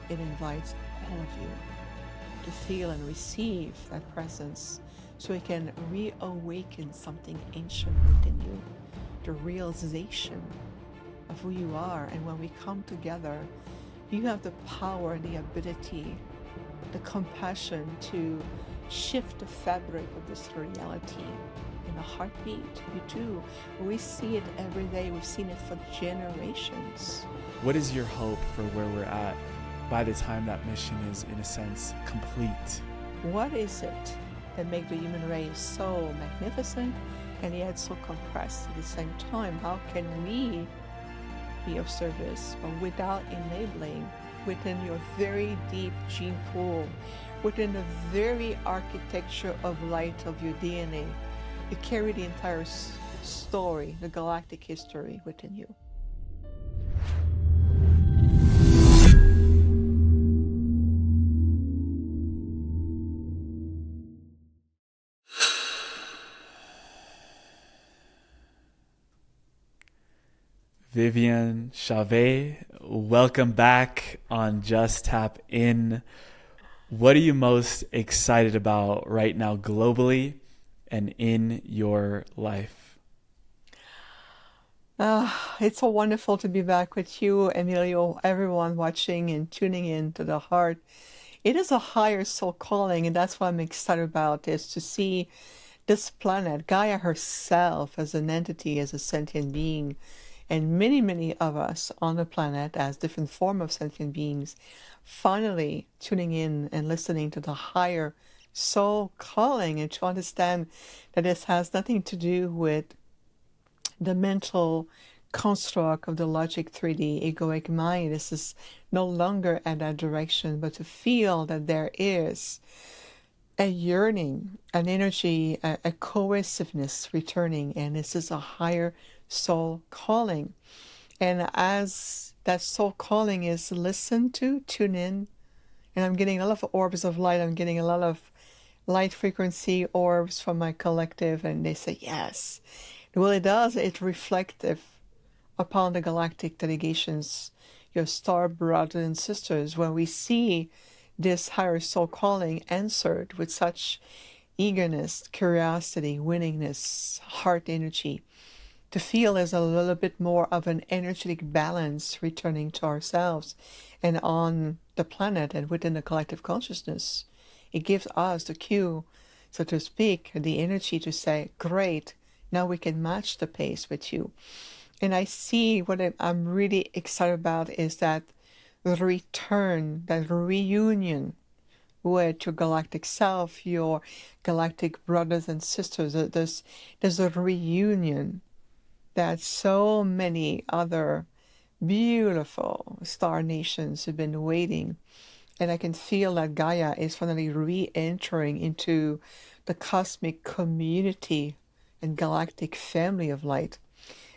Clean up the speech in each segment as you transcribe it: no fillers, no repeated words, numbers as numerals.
it invites all of you to feel and receive that presence so it can reawaken something ancient within you, the realization of who you are. And when we come together, you have the power and the ability, the compassion to shift the fabric of this reality in a heartbeat. You do. We see it every day. We've seen it for generations. What is your hope for where we're at by the time that mission is, in a sense, complete? What is it that makes the human race so magnificent and yet so compressed at the same time? How can we be of service, but without enabling within your very deep gene pool, within the very architecture of light of your DNA? You carry the entire story, the galactic history within you. Viviane Chauvet, welcome back on Just Tap In. What are you most excited about right now globally and in your life? It's so wonderful to be back with you, Emilio, everyone watching and tuning in to the heart. It is a higher soul calling, and that's what I'm excited about, is to see this planet, Gaia herself, as an entity, as a sentient being, and many, many of us on the planet as different form of sentient beings, finally tuning in and listening to the higher soul calling, and to understand that this has nothing to do with the mental construct of the logic 3D egoic mind. This is no longer at that direction, but to feel that there is a yearning, an energy, a cohesiveness returning, and this is a higher soul calling. And as that soul calling is listened to, tune in, and I'm getting a lot of orbs of light. I'm getting a lot of light frequency orbs from my collective, and they say yes. Well, it does. It's reflective upon the galactic delegations, your star brothers and sisters, when we see this higher soul calling answered with such eagerness, curiosity, willingness, heart energy. To feel is a little bit more of an energetic balance returning to ourselves and on the planet and within the collective consciousness. It gives us the cue, so to speak, the energy to say, great, now we can match the pace with you. And I see what I'm really excited about is that return, that reunion with your galactic self, your galactic brothers and sisters. There's a reunion that so many other beautiful star nations have been waiting. And I can feel that Gaia is finally re-entering into the cosmic community and galactic family of light.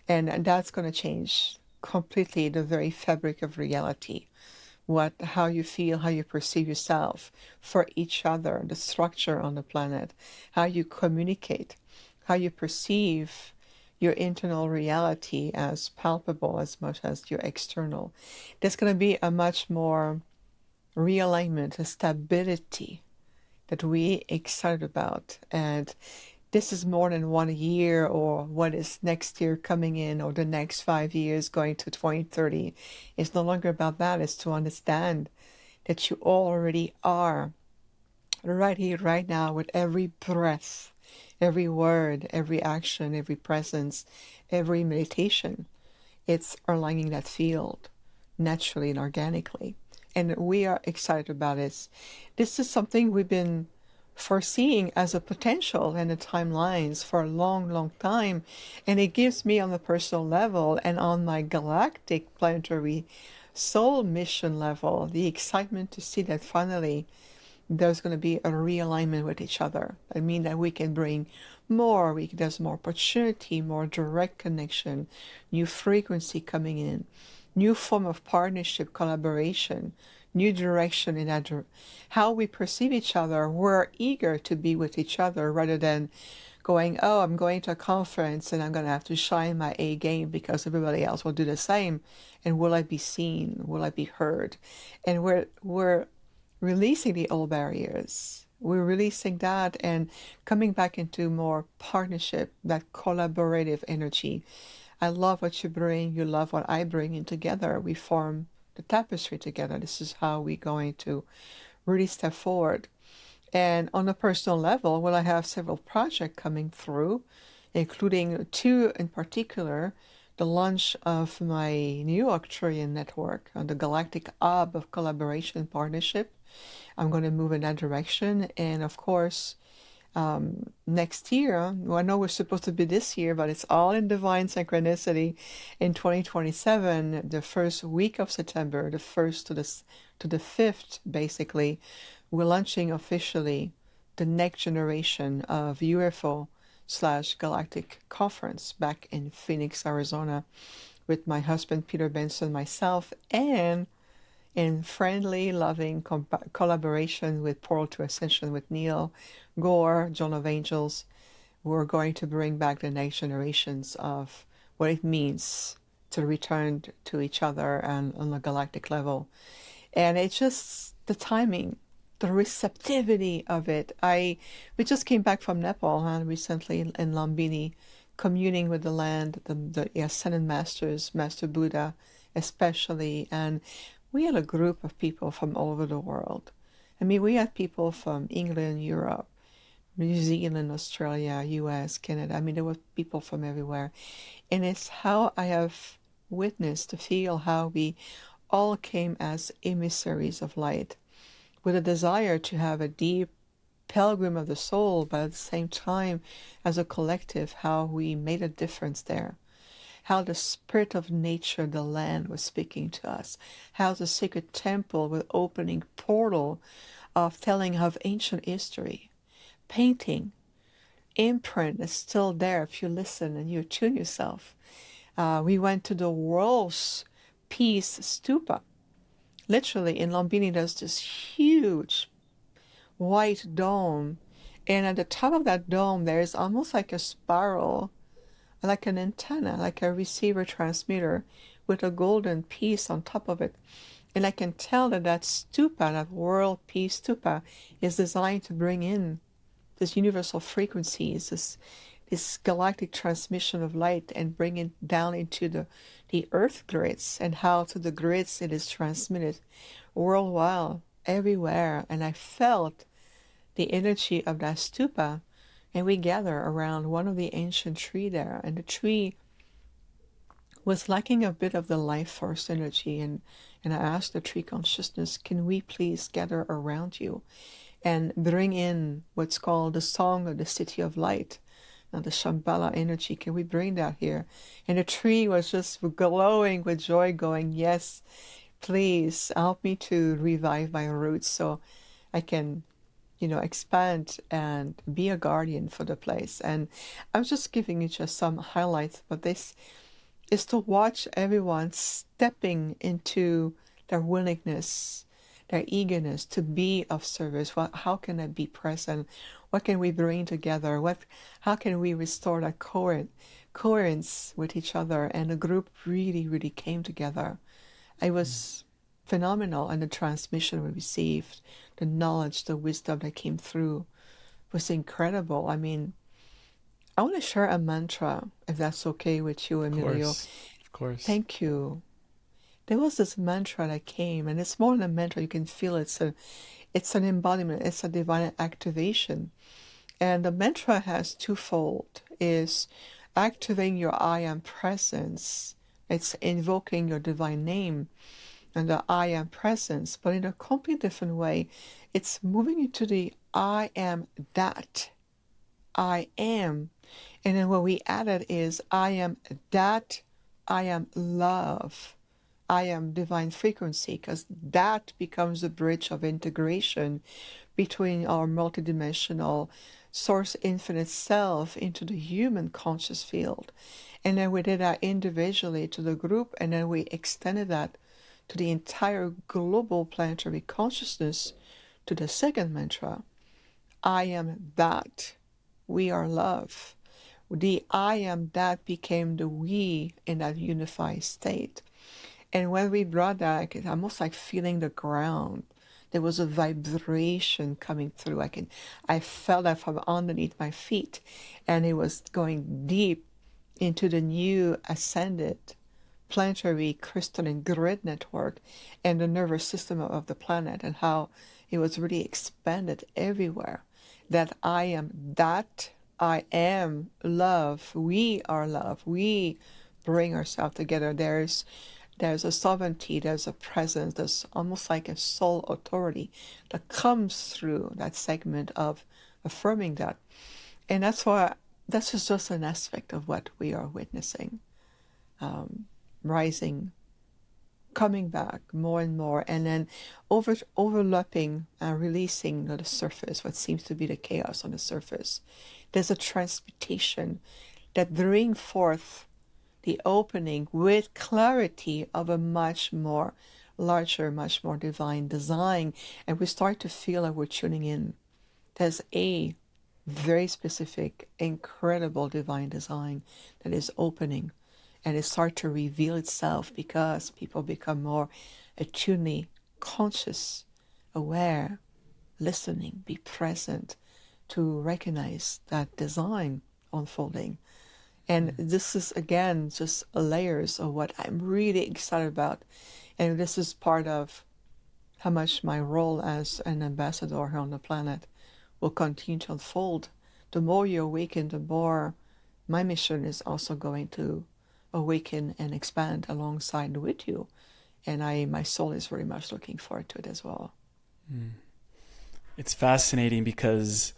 And that's going to change completely the very fabric of reality. How you feel, how you perceive yourself for each other, the structure on the planet, how you communicate, how you perceive your internal reality as palpable as much as your external. There's going to be a much more realignment, a stability that we excited about. And this is more than 1 year or what is next year coming in or the next 5 years going to 2030. It's no longer about that. It's to understand that you already are right here, right now, with every breath, every word, every action, every presence, every meditation. It's aligning that field naturally and organically. And we are excited about it. This is something we've been foreseeing as a potential in the timelines for a long, long time. And it gives me on the personal level and on my galactic planetary soul mission level the excitement to see that finally there's going to be a realignment with each other. I mean that we can bring more, there's more opportunity, more direct connection, new frequency coming in, new form of partnership, collaboration, new direction in that how we perceive each other. We're eager to be with each other rather than going, oh, I'm going to a conference and I'm going to have to shine my A game because everybody else will do the same. And will I be seen? Will I be heard? And we're releasing the old barriers. We're releasing that and coming back into more partnership, that collaborative energy. I love what you bring. You love what I bring. And together we form the tapestry together. This is how we're going to really step forward. And on a personal level, well, I have several projects coming through, including two in particular, the launch of my new Arcturian network on the Galactic Hub of Collaboration and Partnership. I'm going to move in that direction. And of course, next year, well, I know we're supposed to be this year, but it's all in divine synchronicity. In 2027, the first week of September, the 1st to the 5th, basically, we're launching officially the next generation of UFO slash Galactic conference back in Phoenix, Arizona, with my husband Peter Benson, myself, and in friendly, loving collaboration with Portal to Ascension with Neil Gore, John of Angels. We're going to bring back the next generations of what it means to return to each other and on a galactic level. And it's just the timing, the receptivity of it. We just came back from Nepal recently in Lumbini, communing with the land, the Ascended Masters, Master Buddha especially, and we had a group of people from all over the world. I mean, we had people from England, Europe, New Zealand, Australia, US, Canada. I mean, there were people from everywhere. And it's how I have witnessed to feel how we all came as emissaries of light with a desire to have a deep pilgrim of the soul, but at the same time, as a collective, how we made a difference there. How the spirit of nature, the land, was speaking to us. How the sacred temple was opening portal of telling of ancient history. Painting, imprint is still there if you listen and you attune yourself. We went to the world's peace stupa. Literally, in Lumbini, there's this huge white dome. And at the top of that dome, there is almost like a spiral, like an antenna, like a receiver transmitter with a golden piece on top of it. And I can tell that that stupa, that world peace stupa, is designed to bring in this universal frequencies, this galactic transmission of light, and bring it down into the earth grids, and how to the grids it is transmitted worldwide, everywhere. And I felt the energy of that stupa, and we gather around one of the ancient tree there, and the tree was lacking a bit of the life force energy, and I asked the tree consciousness, can we please gather around you and bring in what's called the song of the city of light, and the Shambhala energy, can we bring that here? And the tree was just glowing with joy, going, yes, please help me to revive my roots so I can expand and be a guardian for the place. And I'm just giving you just some highlights, but this is to watch everyone stepping into their willingness, their eagerness to be of service. How can I be present? What can we bring together? How can we restore that coherence with each other? And the group really, really came together. It was phenomenal, and the transmission we received, the knowledge, the wisdom that came through was incredible. I mean, I want to share a mantra, if that's okay with you, Of Emilio. course. Of course. Thank you. There was this mantra that came, and it's more than a mantra. You can feel it. It's an embodiment. It's a divine activation. And the mantra has twofold: is activating your I am presence. It's invoking your divine name and the I am presence, but in a completely different way. It's moving into the I am that. I am. And then what we added is I am that, I am love, I am divine frequency, because that becomes the bridge of integration between our multidimensional source infinite self into the human conscious field. And then we did that individually to the group, and then we extended that to the entire global planetary consciousness, to the second mantra, I am that. we are love. The I am that became the we in that unified state. And when we brought that, it's almost like feeling the ground. There was a vibration coming through. I felt that from underneath my feet, and it was going deep into the new ascended planetary crystalline grid network and the nervous system of the planet, and how it was really expanded everywhere. That I am love, we are love, we bring ourselves together. There's a sovereignty, there's a presence, there's almost like a soul authority that comes through that segment of affirming that. And that's why this is just an aspect of what we are witnessing, rising, coming back more and more, and then overlapping and releasing the surface, what seems to be the chaos on the surface. There's a transmutation that brings forth the opening with clarity of a much more larger, much more divine design. And we start to feel like we're tuning in. There's a very specific, incredible divine design that is opening, and it starts to reveal itself because people become more attunedly conscious, aware, listening, be present to recognize that design unfolding. And this is, again, just layers of what I'm really excited about. And this is part of how much my role as an ambassador here on the planet will continue to unfold. The more you awaken, the more my mission is also going to awaken and expand alongside with you. And my soul is very much looking forward to it as well. It's fascinating because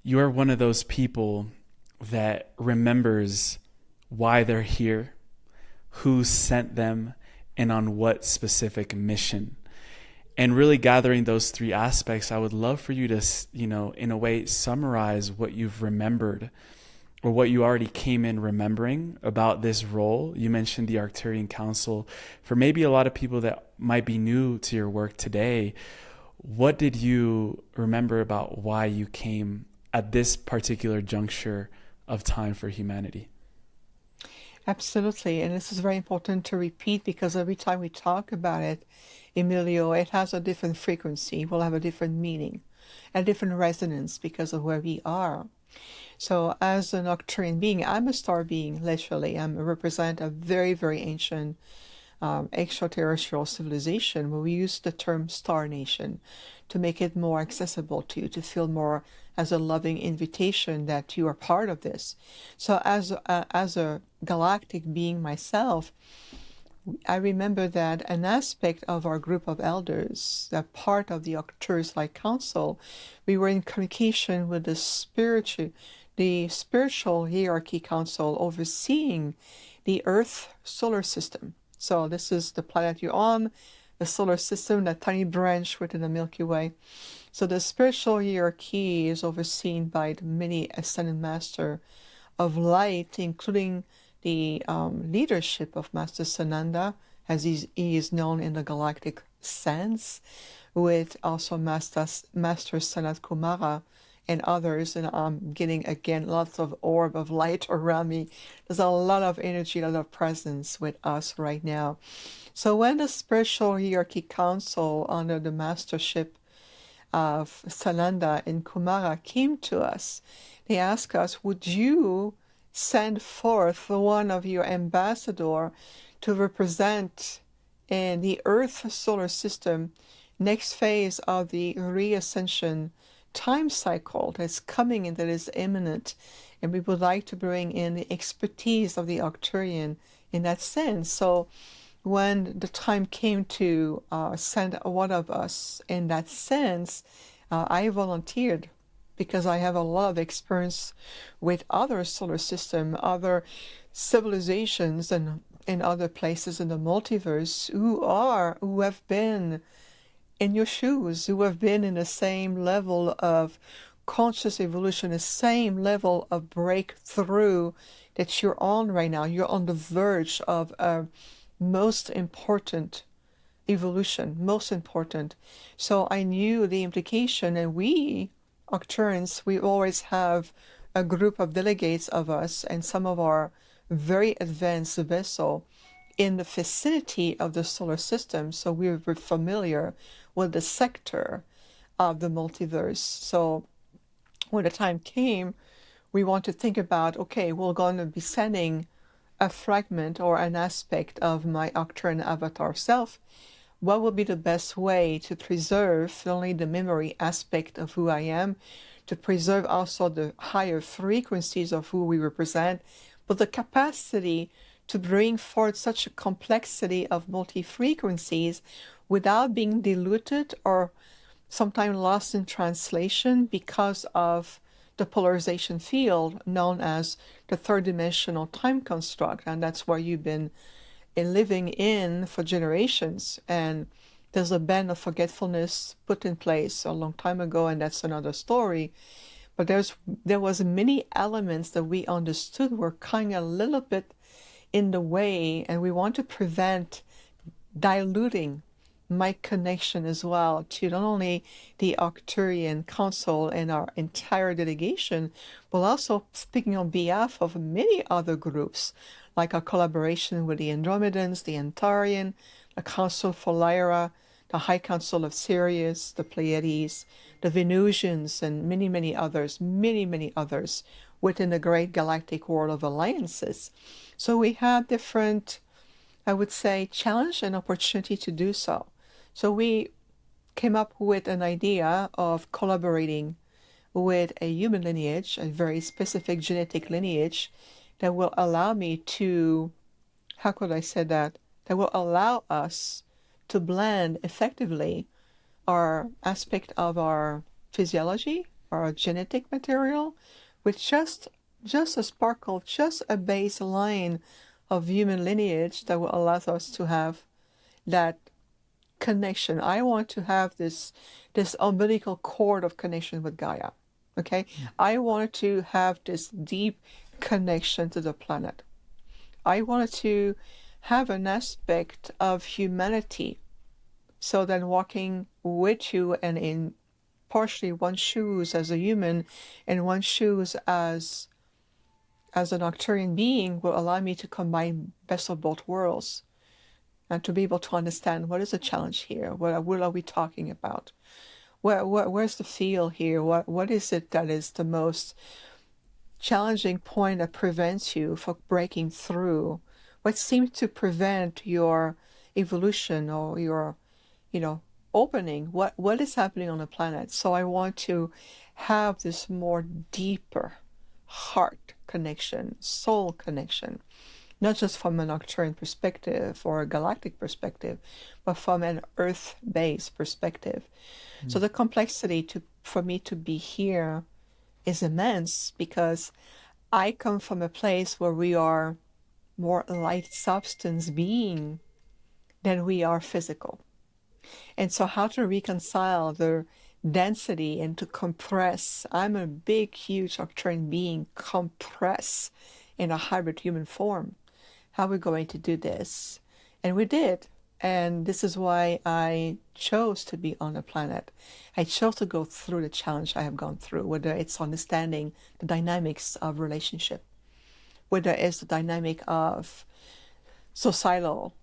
you're one of those people that remembers why they're here, who sent them, and on what specific mission. And really gathering those three aspects, I would love for you to, in a way, summarize what you've remembered or what you already came in remembering about this role. You mentioned the Arcturian Council. For maybe a lot of people that might be new to your work today, what did you remember about why you came at this particular juncture of time for humanity? Absolutely. And this is very important to repeat, because every time we talk about it, Emilio, it has a different frequency, will have a different meaning, a different resonance because of where we are. So as an Arcturian being, I'm a star being, literally. I represent a very, very ancient extraterrestrial civilization where we use the term Star Nation to make it more accessible to you, to feel more as a loving invitation that you are part of this. So as a galactic being myself, I remember that an aspect of our group of elders, that part of the Arcturus-like council, we were in communication with the spiritual hierarchy council overseeing the Earth solar system. So this is the planet you're on, the solar system, that tiny branch within the Milky Way. So the spiritual hierarchy is overseen by the many ascended master of light, including the leadership of Master Sananda, as he is known in the galactic sense, with also Master Sanat Kumara and others. And I'm getting, again, lots of orb of light around me. There's a lot of energy, a lot of presence with us right now. So when the Spiritual Hierarchy Council, under the mastership of Sananda and Kumara, came to us, they asked us, would you send forth one of your ambassador to represent in the Earth solar system next phase of the re-ascension time cycle that's coming and that is imminent, and we would like to bring in the expertise of the Arcturian in that sense. So when the time came to send one of us in that sense, I volunteered, because I have a lot of experience with other solar system, other civilizations, and in other places in the multiverse who have been in your shoes, who have been in the same level of conscious evolution, the same level of breakthrough that you're on right now. You're on the verge of a most important evolution, most important. So I knew the implication, and we Arcturians, we always have a group of delegates of us and some of our very advanced vessel in the vicinity of the solar system. So we were familiar with the sector of the multiverse. So when the time came, we want to think about, okay, we're going to be sending a fragment or an aspect of my Arcturian avatar self. What will be the best way to preserve not only the memory aspect of who I am, to preserve also the higher frequencies of who we represent, but the capacity to bring forth such a complexity of multi-frequencies without being diluted or sometimes lost in translation because of the polarization field known as the third dimensional time construct. And that's where you've been living in for generations. And there's a band of forgetfulness put in place a long time ago, and that's another story. But there was many elements that we understood were kind of a little bit in the way, and we want to prevent diluting my connection as well to not only the Arcturian Council and our entire delegation, but also speaking on behalf of many other groups, like our collaboration with the Andromedans, the Antarian, the Council for Lyra, the High Council of Sirius, the Pleiades, the Venusians, and many others within the great galactic world of alliances. So we have different, I would say, challenge and opportunity to do so. So we came up with an idea of collaborating with a human lineage, a very specific genetic lineage that will allow me to, how could I say that will allow us to blend effectively our aspect of our physiology, our genetic material, with just a sparkle, just a baseline of human lineage that will allow us to have that connection. I want to have this umbilical cord of connection with Gaia. Okay? I wanted to have this deep connection to the planet. I wanted to have an aspect of humanity. So then walking with you and in partially one shoes as a human and one shoes as an Arcturian being will allow me to combine best of both worlds and to be able to understand what is the challenge here, what are we talking about, where's the feel here, what is it that is the most challenging point that prevents you from breaking through, what seems to prevent your evolution or your opening, what is happening on the planet. So I want to have this more deeper heart connection, soul connection, not just from an Arcturian perspective or a galactic perspective, but from an Earth-based perspective. So the complexity for me to be here is immense because I come from a place where we are more light substance being than we are physical. And so how to reconcile the density and to compress, I'm a big, huge Arcturian being, compress in a hybrid human form. How are we going to do this? And we did. And this is why I chose to be on the planet. I chose to go through the challenge I have gone through, whether it's understanding the dynamics of relationship, whether it's the dynamic of societal,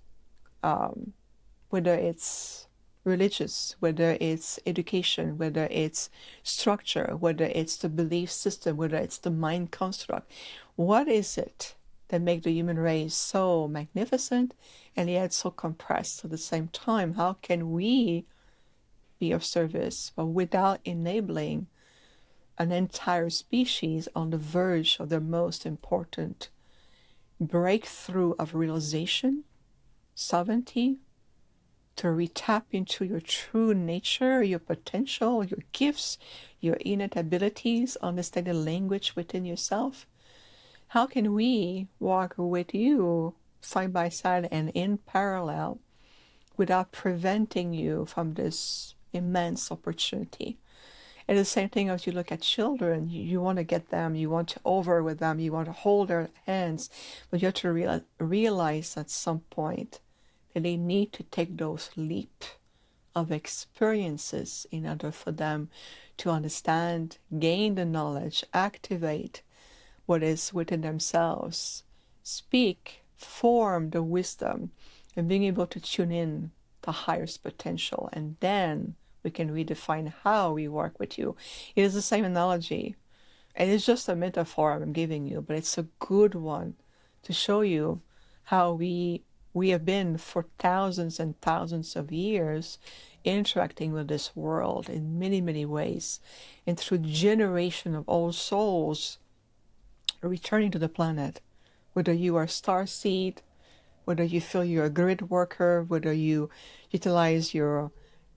whether it's religious, whether it's education, whether it's structure, whether it's the belief system, whether it's the mind construct. What is it that make the human race so magnificent and yet so compressed at the same time? How can we be of service, but without enabling an entire species on the verge of their most important breakthrough of realization, sovereignty, to re-tap into your true nature, your potential, your gifts, your innate abilities, understand the language within yourself? How can we walk with you side by side and in parallel without preventing you from this immense opportunity? And the same thing as you look at children, you want to get them, you want to over with them, you want to hold their hands, but you have to realize at some point that they need to take those leap of experiences in order for them to understand, gain the knowledge, activate what is within themselves, speak, form the wisdom, and being able to tune in the highest potential. And then we can redefine how we work with you. It is the same analogy. And it's just a metaphor I'm giving you, but it's a good one to show you how we have been for thousands and thousands of years interacting with this world in many, many ways. And through generation of old souls returning to the planet, whether you are starseed, whether you feel you're a grid worker, whether you utilize your,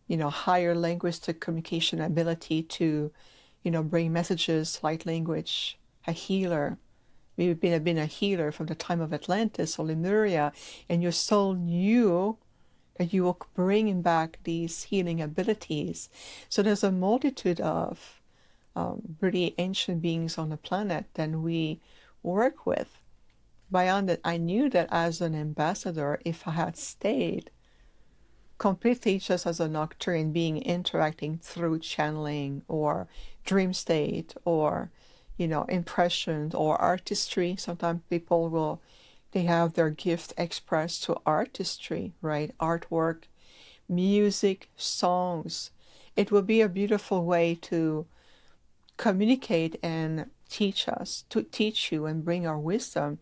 higher linguistic communication ability to, bring messages, light language, a healer. We've been a healer from the time of Atlantis or Lemuria, and your soul knew that you were bringing back these healing abilities. So there's a multitude of really ancient beings on the planet that we work with. Beyond that, I knew that as an ambassador, if I had stayed completely just as an Arcturian being interacting through channeling or dream state or, impressions or artistry, sometimes people will, they have their gift expressed to artistry, right? Artwork, music, songs. It would be a beautiful way to communicate and teach us, to teach you and bring our wisdom.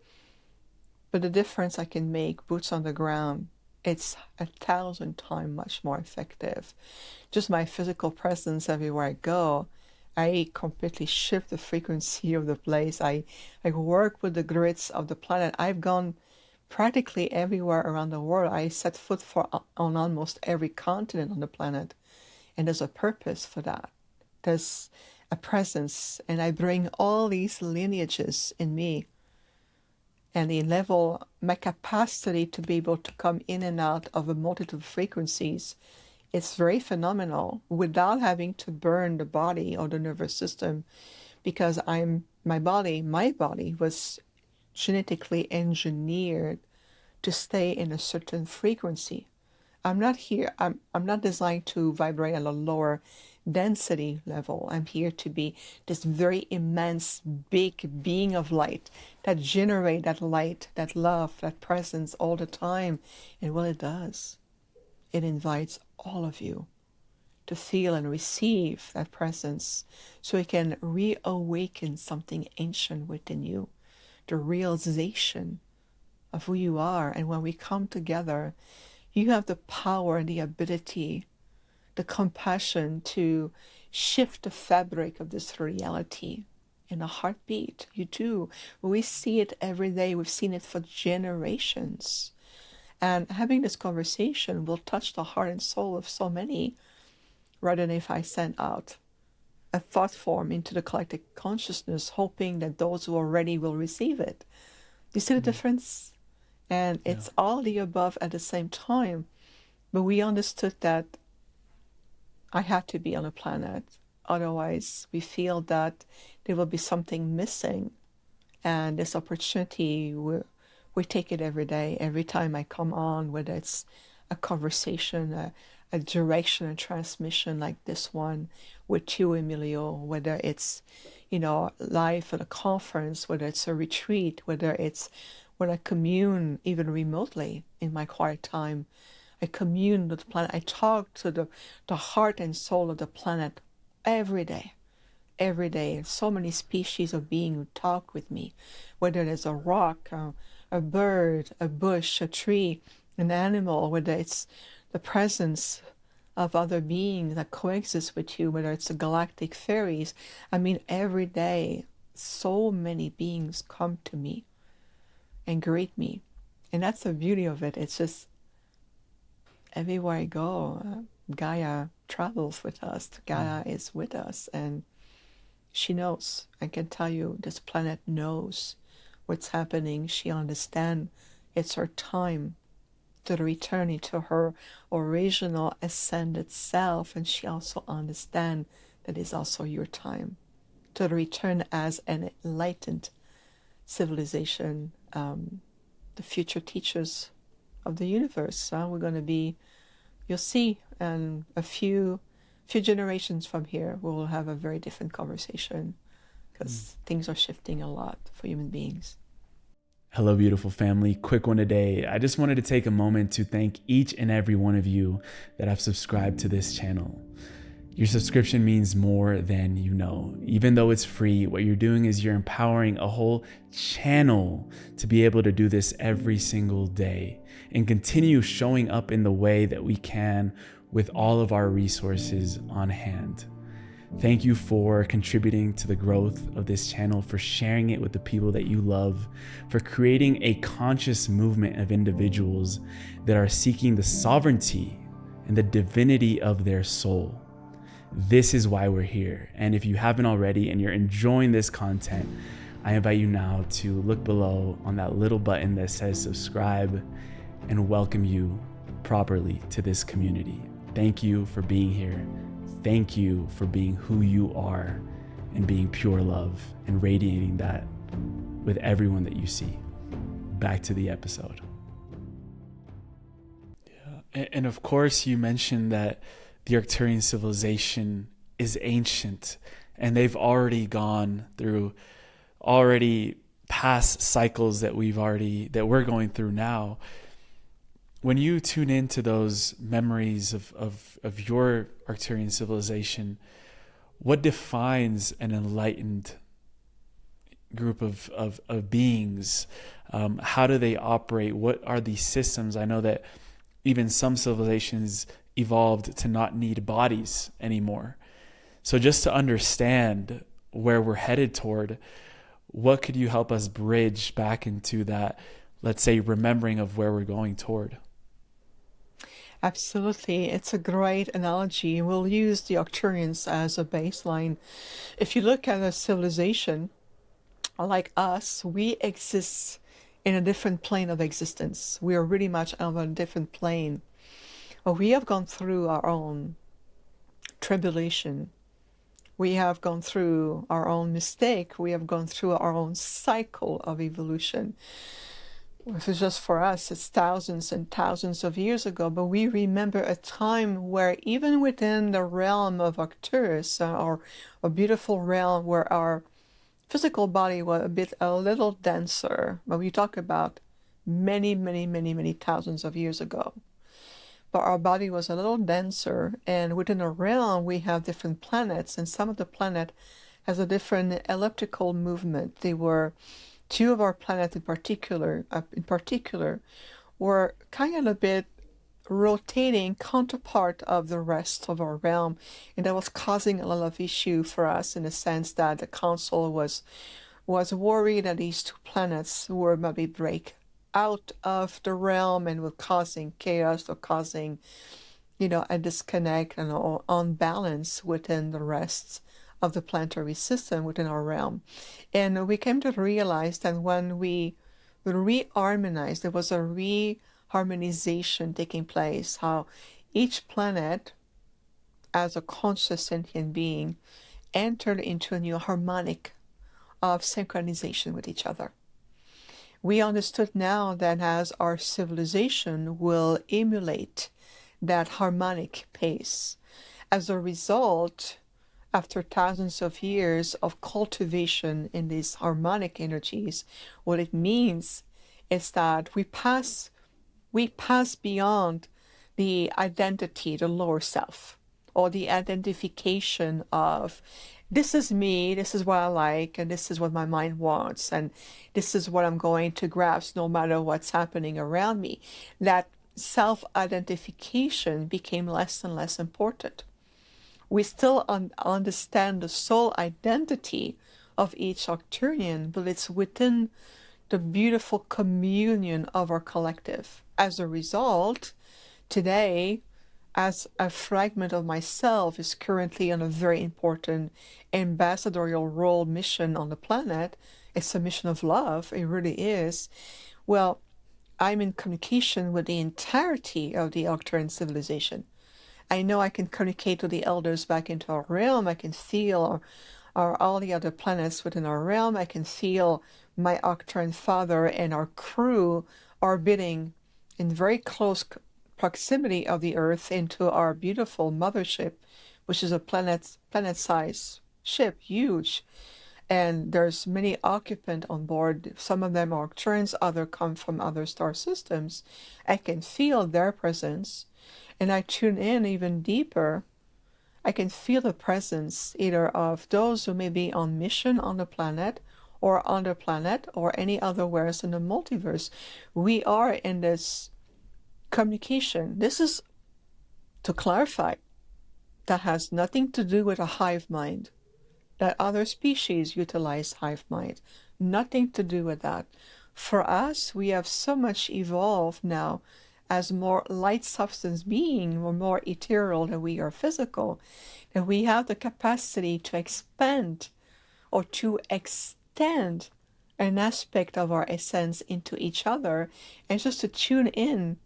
But the difference I can make, boots on the ground, it's 1,000 times much more effective. Just my physical presence everywhere I go, I completely shift the frequency of the place. I work with the grids of the planet. I've gone practically everywhere around the world. I set foot on almost every continent on the planet. And there's a purpose for that. There's a presence, and I bring all these lineages in me. And the level, my capacity to be able to come in and out of a multitude of frequencies, it's very phenomenal without having to burn the body or the nervous system, because my body was genetically engineered to stay in a certain frequency. I'm not designed to vibrate at a lower density level. I'm here to be this very immense, big being of light that generate that light, that love, that presence all the time. And what it does, it invites all of you to feel and receive that presence so it can reawaken something ancient within you, the realization of who you are. And when we come together, you have the power and the ability, the compassion to shift the fabric of this reality in a heartbeat. You do. We see it every day. We've seen it for generations. And having this conversation will touch the heart and soul of so many, rather than if I send out a thought form into the collective consciousness, hoping that those who are ready will receive it. You see the difference? And it's all the above at the same time. But we understood that I had to be on a planet. Otherwise, we feel that there will be something missing. And this opportunity, we take it every day. Every time I come on, whether it's a conversation, a direction, a transmission like this one with you, Emilio, whether it's, live at a conference, whether it's a retreat, whether it's when I commune even remotely in my quiet time. I commune with the planet. I talk to the heart and soul of the planet every day. Every day. So many species of beings who talk with me, whether there's a rock, a bird, a bush, a tree, an animal, whether it's the presence of other beings that coexist with you, whether it's the galactic fairies. I mean, every day, so many beings come to me and greet me. And that's the beauty of it. It's just everywhere I go, Gaia travels with us. Gaia is with us, and she knows. I can tell you, this planet knows what's happening. She understands it's her time to return into her original ascended self, and she also understands that it's also your time to return as an enlightened civilization, the future teachers of the universe. We're going to be, you'll see, and a few generations from here, we will have a very different conversation. because things are shifting a lot for human beings. Hello, beautiful family. Quick one today. I just wanted to take a moment to thank each and every one of you that have subscribed to this channel. Your subscription means more than you know. Even though it's free, what you're doing is you're empowering a whole channel to be able to do this every single day and continue showing up in the way that we can with all of our resources on hand. Thank you for contributing to the growth of this channel, for sharing it with the people that you love, for creating a conscious movement of individuals that are seeking the sovereignty and the divinity of their soul. This is why we're here. And if you haven't already and you're enjoying this content, I invite you now to look below on that little button that says subscribe and welcome you properly to this community. Thank you for being here. Thank you for being who you are and being pure love and radiating that with everyone that you see. Back to the episode. Yeah. And of course, you mentioned that the Arcturian civilization is ancient and they've already gone through past cycles that we're going through now. When you tune into those memories of your Arcturian civilization, what defines an enlightened group of beings? How do they operate? What are these systems? I know that even some civilizations evolved to not need bodies anymore. So just to understand where we're headed toward, what could you help us bridge back into that, let's say, remembering of where we're going toward? Absolutely. It's a great analogy. We'll use the Arcturians as a baseline. If you look at a civilization like us, we exist in a different plane of existence. We are really much on a different plane. We have gone through our own tribulation. We have gone through our own mistake. We have gone through our own cycle of evolution. If it's just for us, it's thousands and thousands of years ago, but we remember a time where even within the realm of Arcturus, or a beautiful realm where our physical body was a little denser, but we talk about many, many, many, many thousands of years ago. But our body was a little denser, and within a realm we have different planets, and some of the planet has a different elliptical movement. They were two of our planets in particular were kind of a bit rotating counterpart of the rest of our realm, and that was causing a lot of issue for us in the sense that the council was worried that these two planets were maybe break out of the realm and were causing chaos or causing, a disconnect and an unbalance within the rest of the planetary system within our realm. And we came to realize that when we reharmonized, there was a reharmonization taking place, how each planet, as a conscious sentient being, entered into a new harmonic of synchronization with each other. We understood now that as our civilization will emulate that harmonic pace, as a result, after thousands of years of cultivation in these harmonic energies, what it means is that we pass beyond the identity, the lower self, or the identification of this is me, this is what I like, and this is what my mind wants, and this is what I'm going to grasp no matter what's happening around me. That self-identification became less and less important. We still understand the soul identity of each Arcturian, but it's within the beautiful communion of our collective. As a result, today, as a fragment of myself is currently on a very important ambassadorial role mission on the planet, it's a mission of love, it really is. Well, I'm in communication with the entirety of the Arcturian civilization. I know I can communicate to the elders back into our realm. I can feel all the other planets within our realm. I can feel my Arcturian father and our crew orbiting in very close proximity of the Earth into our beautiful mothership, which is a planet-sized ship, huge. and there's many occupants on board. Some of them are Arcturians, others come from other star systems. I can feel their presence, and I tune in even deeper. I can feel the presence either of those who may be on mission on the planet or on the planet or any other whereas in the multiverse. We are in this communication. This is, to clarify, that has nothing to do with a hive mind. That other species utilize hive mind. Nothing to do with that. For us, we have so much evolved now as more light substance being, or more ethereal than we are physical, that we have the capacity to expand or to extend an aspect of our essence into each other, and just to tune in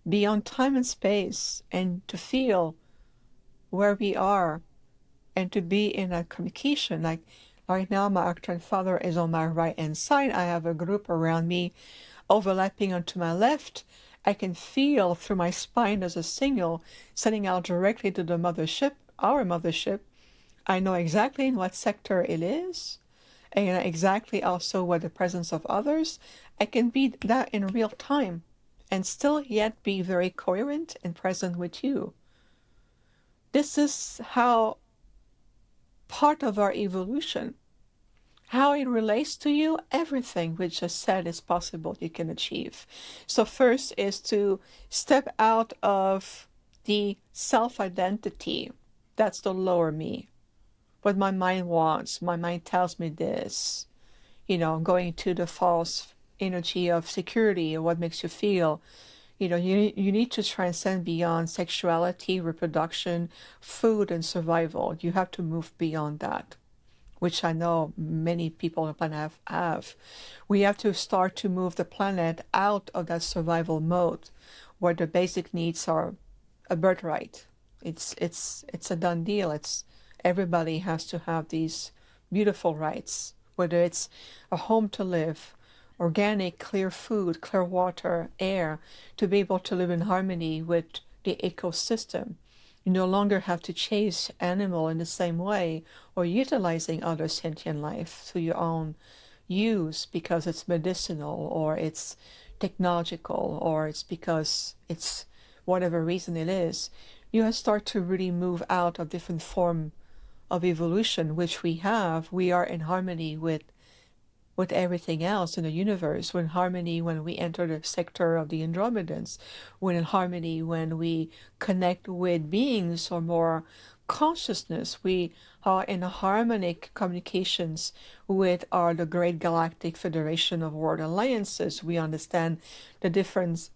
beyond time and space and to feel where we are and to be in a communication. Like right now, my Arcturian father is on my right hand side. I have a group around me overlapping onto my left. I can feel through my spine as a signal sending out directly to the mothership, our mothership. I know exactly in what sector it is, and exactly also what the presence of others. I can be that in real time and still yet be very coherent and present with you. This is how part of our evolution, how it relates to you, everything we just said is possible you can achieve. So first is to step out of the self-identity. That's the lower me. What my mind wants. My mind tells me this. Going to the false energy of security or what makes you feel. You need to transcend beyond sexuality, reproduction, food, and survival. You have to move beyond that, which I know many people on the planet have. We have to start to move the planet out of that survival mode, where the basic needs are a birthright. It's a done deal. Everybody has to have these beautiful rights, whether it's a home to live, organic, clear food, clear water, air, to be able to live in harmony with the ecosystem. You no longer have to chase animal in the same way or utilizing other sentient life to your own use because it's medicinal or it's technological or it's because it's whatever reason it is. You start to really move out of different form of evolution, which we have. We are in harmony with everything else in the universe. We're in harmony when we enter the sector of the Andromedans. We're in harmony when we connect with beings or more consciousness. We are in harmonic communications with the Great Galactic Federation of World Alliances. We understand the different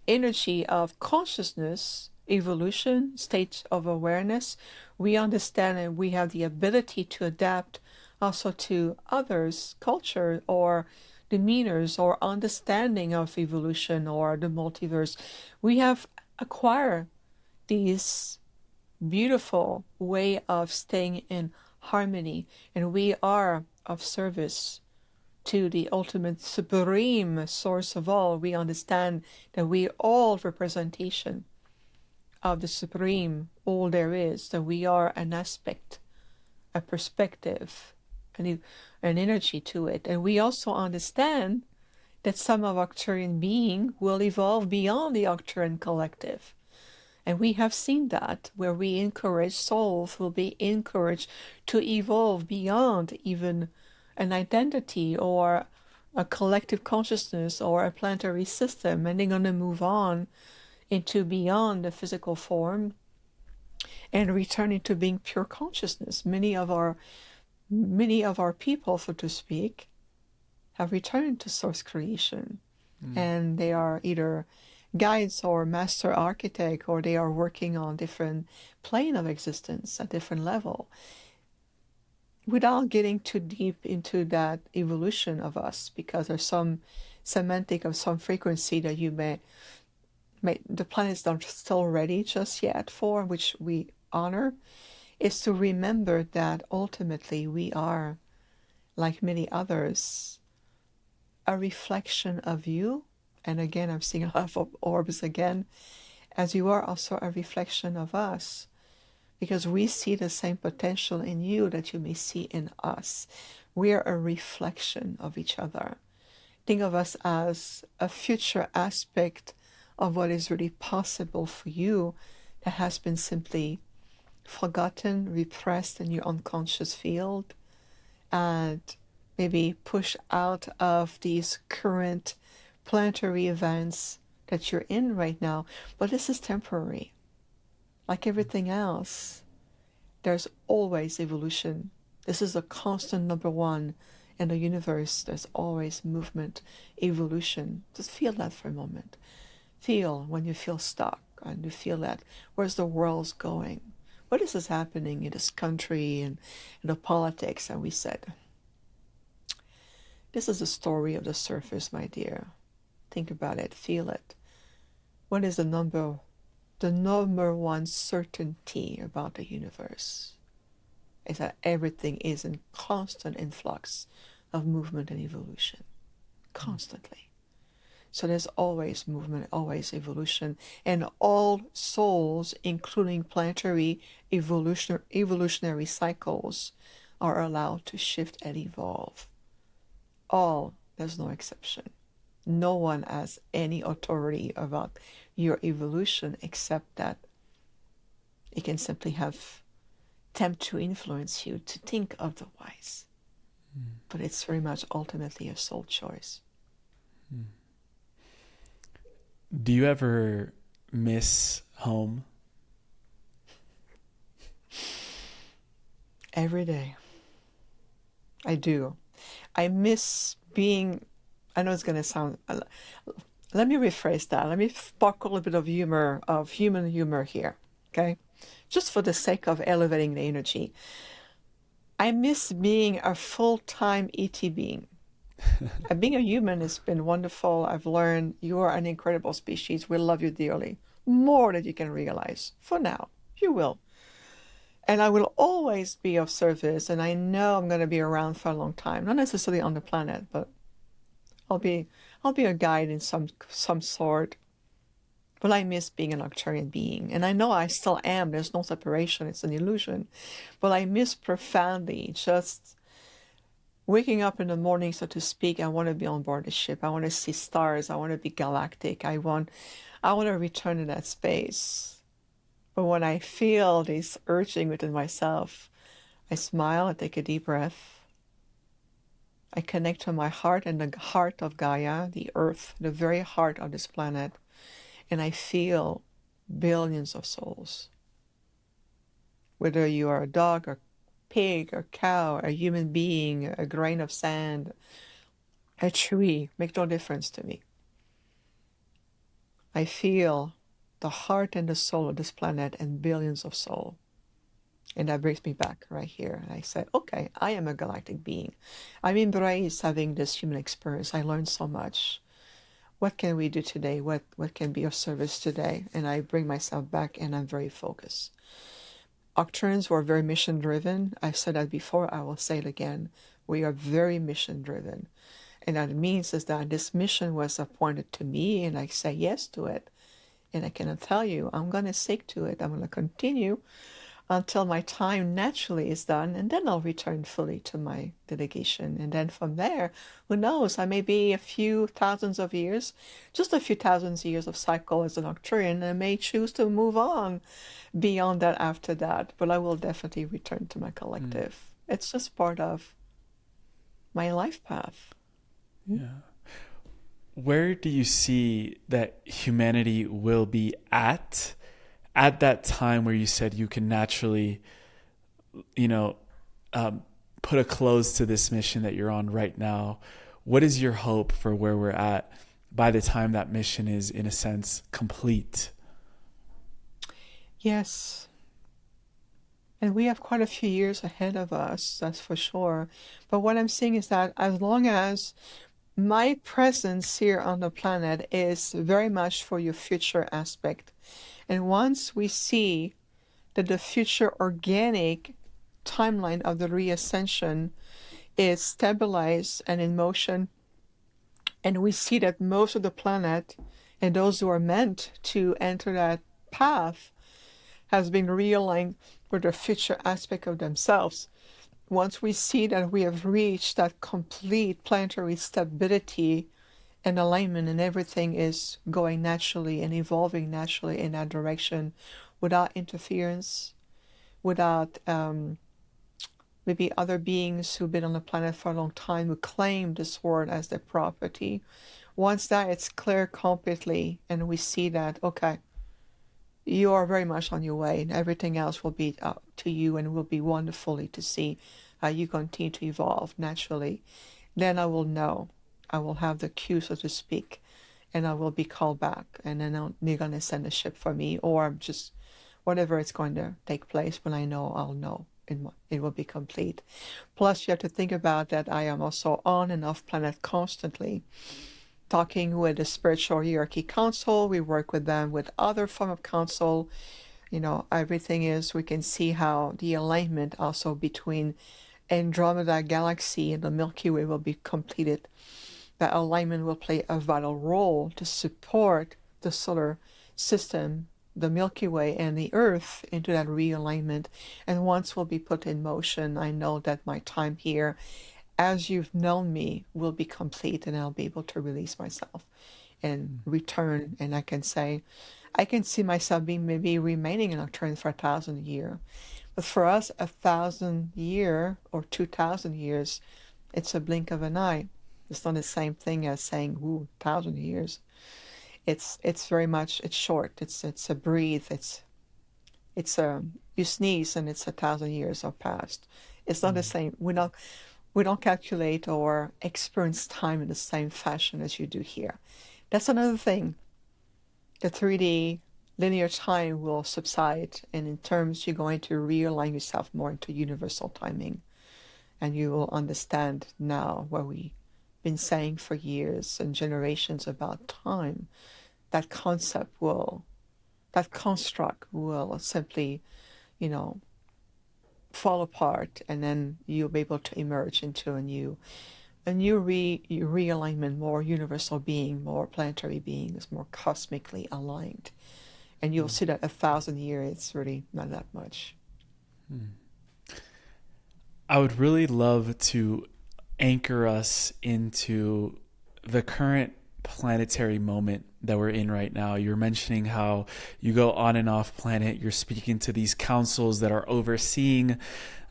energy of consciousness, evolution, states of awareness. We understand and we have the ability to adapt also to others' culture or demeanors or understanding of evolution or the multiverse. We have acquired these beautiful way of staying in harmony, and we are of service to the ultimate supreme source of all. We understand that we are all representation of the supreme, all there is, that we are an aspect, a perspective, an energy to it. And we also understand that some of Arcturian being will evolve beyond the Arcturian collective. And we have seen that, where we encourage souls will be encouraged to evolve beyond even an identity or a collective consciousness or a planetary system, and they're going to move on into beyond the physical form and return into being pure consciousness. Many of our people, so to speak, have returned to source creation, and they are either guides or master architect, or they are working on different plane of existence at different level, without getting too deep into that evolution of us, because there's some semantic of some frequency that you may the planet's not still ready just yet for, which we honor, is to remember that ultimately we are, like many others, a reflection of you. And again, I'm seeing a lot of orbs again, as you are also a reflection of us. because we see the same potential in you that you may see in us. We are a reflection of each other. Think of us as a future aspect of what is really possible for you that has been simply forgotten, repressed in your unconscious field, and maybe pushed out of these current planetary events that you're in right now. But this is temporary. Like everything else, there's always evolution. This is a constant number one in the universe. There's always movement, evolution. Just feel that for a moment. Feel when you feel stuck and you feel that where's the world going? What is happening in this country and in the politics? And we said, this is a story of the surface, my dear. Think about it, feel it. What is the number one certainty about the universe? Is that everything is in constant influx of movement and evolution. Constantly. So there's always movement, always evolution, and all souls, including planetary evolutionary cycles, are allowed to shift and evolve. All, there's no exception. No one has any authority about your evolution except that it can simply attempt to influence you to think otherwise. But it's very much ultimately a soul choice. Do you ever miss home? Every day. I do. I miss being, I know it's going to sound, let me rephrase that. Let me sparkle a bit of humor, of human humor here, okay? Just for the sake of elevating the energy. I miss being a full-time ET being. Being a human has been wonderful. I've learned you are an incredible species. We love you dearly. More than you can realize. For now, you will. And I will always be of service, and I know I'm going to be around for a long time. Not necessarily on the planet, but I'll be a guide in some sort. But I miss being an Arcturian being. And I know I still am. There's no separation. It's an illusion. But I miss profoundly just waking up in the morning, so to speak. I want to be on board the ship. I want to see stars. I want to be galactic. I want to return to that space. But when I feel this urging within myself, I smile, I take a deep breath. I connect to my heart and the heart of Gaia, the earth, the very heart of this planet. And I feel billions of souls. Whether you are a dog, or pig, or cow, a human being, a grain of sand, a tree, make no difference to me. I feel the heart and the soul of this planet and billions of souls. And that brings me back right here. And I said, okay, I am a galactic being. I'm embraced having this human experience. I learned so much. What can we do today? What can be of service today? And I bring myself back and I'm very focused. Arcturians were very mission driven. I've said that before, I will say it again. We are very mission driven. And what it means is that this mission was appointed to me and I say yes to it. And I cannot tell you, I'm going to stick to it. I'm going to continue until my time naturally is done, and then I'll return fully to my delegation. And then from there, who knows, I may be a few thousands of years, just a few thousands of years of cycle as an Arcturian, and I may choose to move on beyond that after that, but I will definitely return to my collective. It's just part of my life path. Yeah. Where do you see that humanity will be at that time where you said you can naturally, put a close to this mission that you're on right now? What is your hope for where we're at by the time that mission is, in a sense, complete? Yes. And we have quite a few years ahead of us, that's for sure. But what I'm saying is that as long as my presence here on the planet is very much for your future aspect. And once we see that the future organic timeline of the re-ascension is stabilized and in motion, and we see that most of the planet and those who are meant to enter that path has been realigned with the future aspect of themselves. Once we see that we have reached that complete planetary stability and alignment, and everything is going naturally and evolving naturally in that direction without interference, without maybe other beings who've been on the planet for a long time who claim this world as their property. Once that it's clear completely and we see that, okay, you are very much on your way, and everything else will be up to you and will be wonderfully to see how you continue to evolve naturally. Then I will know. I will have the cue, so to speak, and I will be called back. And then they're going to send a ship for me, or just whatever is going to take place. When I know, I'll know. It will be complete. Plus, you have to think about that I am also on and off planet constantly, talking with the spiritual hierarchy council. We work with them with other form of council. Everything is, we can see how the alignment also between Andromeda galaxy and the Milky Way will be completed. That alignment will play a vital role to support the solar system, the Milky Way, and the Earth into that realignment. And once will be put in motion, I know that my time here, as you've known me, will be complete, and I'll be able to release myself and return. And I can see myself being maybe remaining in Arcturian for 1,000 years. But for us, 1,000 year or 2,000 years, it's a blink of an eye. It's not the same thing as saying, ooh, 1,000 years. It's very much, it's short. It's a breathe. It's a, you sneeze and it's 1,000 years have passed. It's not the same. We don't calculate or experience time in the same fashion as you do here. That's another thing. The 3D linear time will subside, and in terms, you're going to realign yourself more into universal timing. And you will understand now what we've been saying for years and generations about time. That construct will simply, fall apart, and then you'll be able to emerge into a new realignment, more universal being, more planetary beings, more cosmically aligned. And you'll see that 1,000 years, it's really not that much. I would really love to anchor us into the current planetary moment that we're in right now. You're mentioning how you go on and off planet. You're speaking to these councils that are overseeing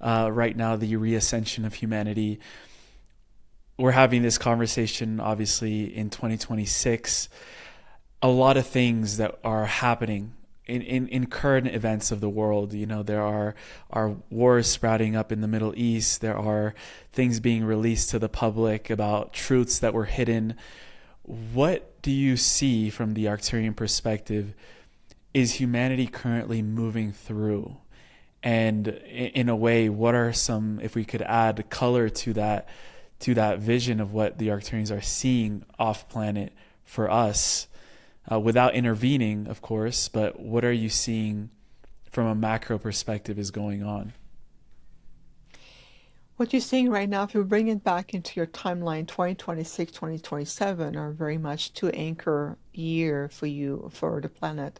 right now the re-ascension of humanity. We're having this conversation, obviously, in 2026. A lot of things that are happening in current events of the world. There are wars sprouting up in the Middle East. There are things being released to the public about truths that were hidden. What do you see from the Arcturian perspective is humanity currently moving through? And in a way, what are some, if we could add color to that vision of what the Arcturians are seeing off planet for us, without intervening, of course, but what are you seeing from a macro perspective is going on? What you're seeing right now, if you bring it back into your timeline, 2026, 2027 are very much two anchor year for you, for the planet.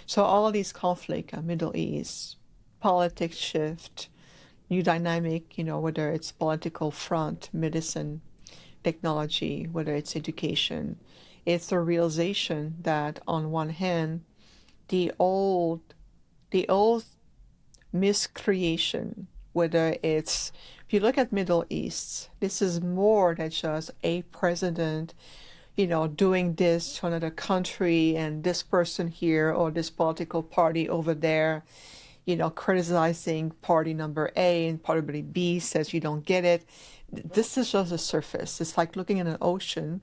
So all of these conflict, Middle East, politics shift, new dynamic, whether it's political front, medicine, technology, whether it's education, it's the realization that on one hand, the old miscreation, whether it's, if you look at Middle East, this is more than just a president, doing this to another country and this person here or this political party over there, criticizing party number A and party B says you don't get it. This is just a surface. It's like looking at an ocean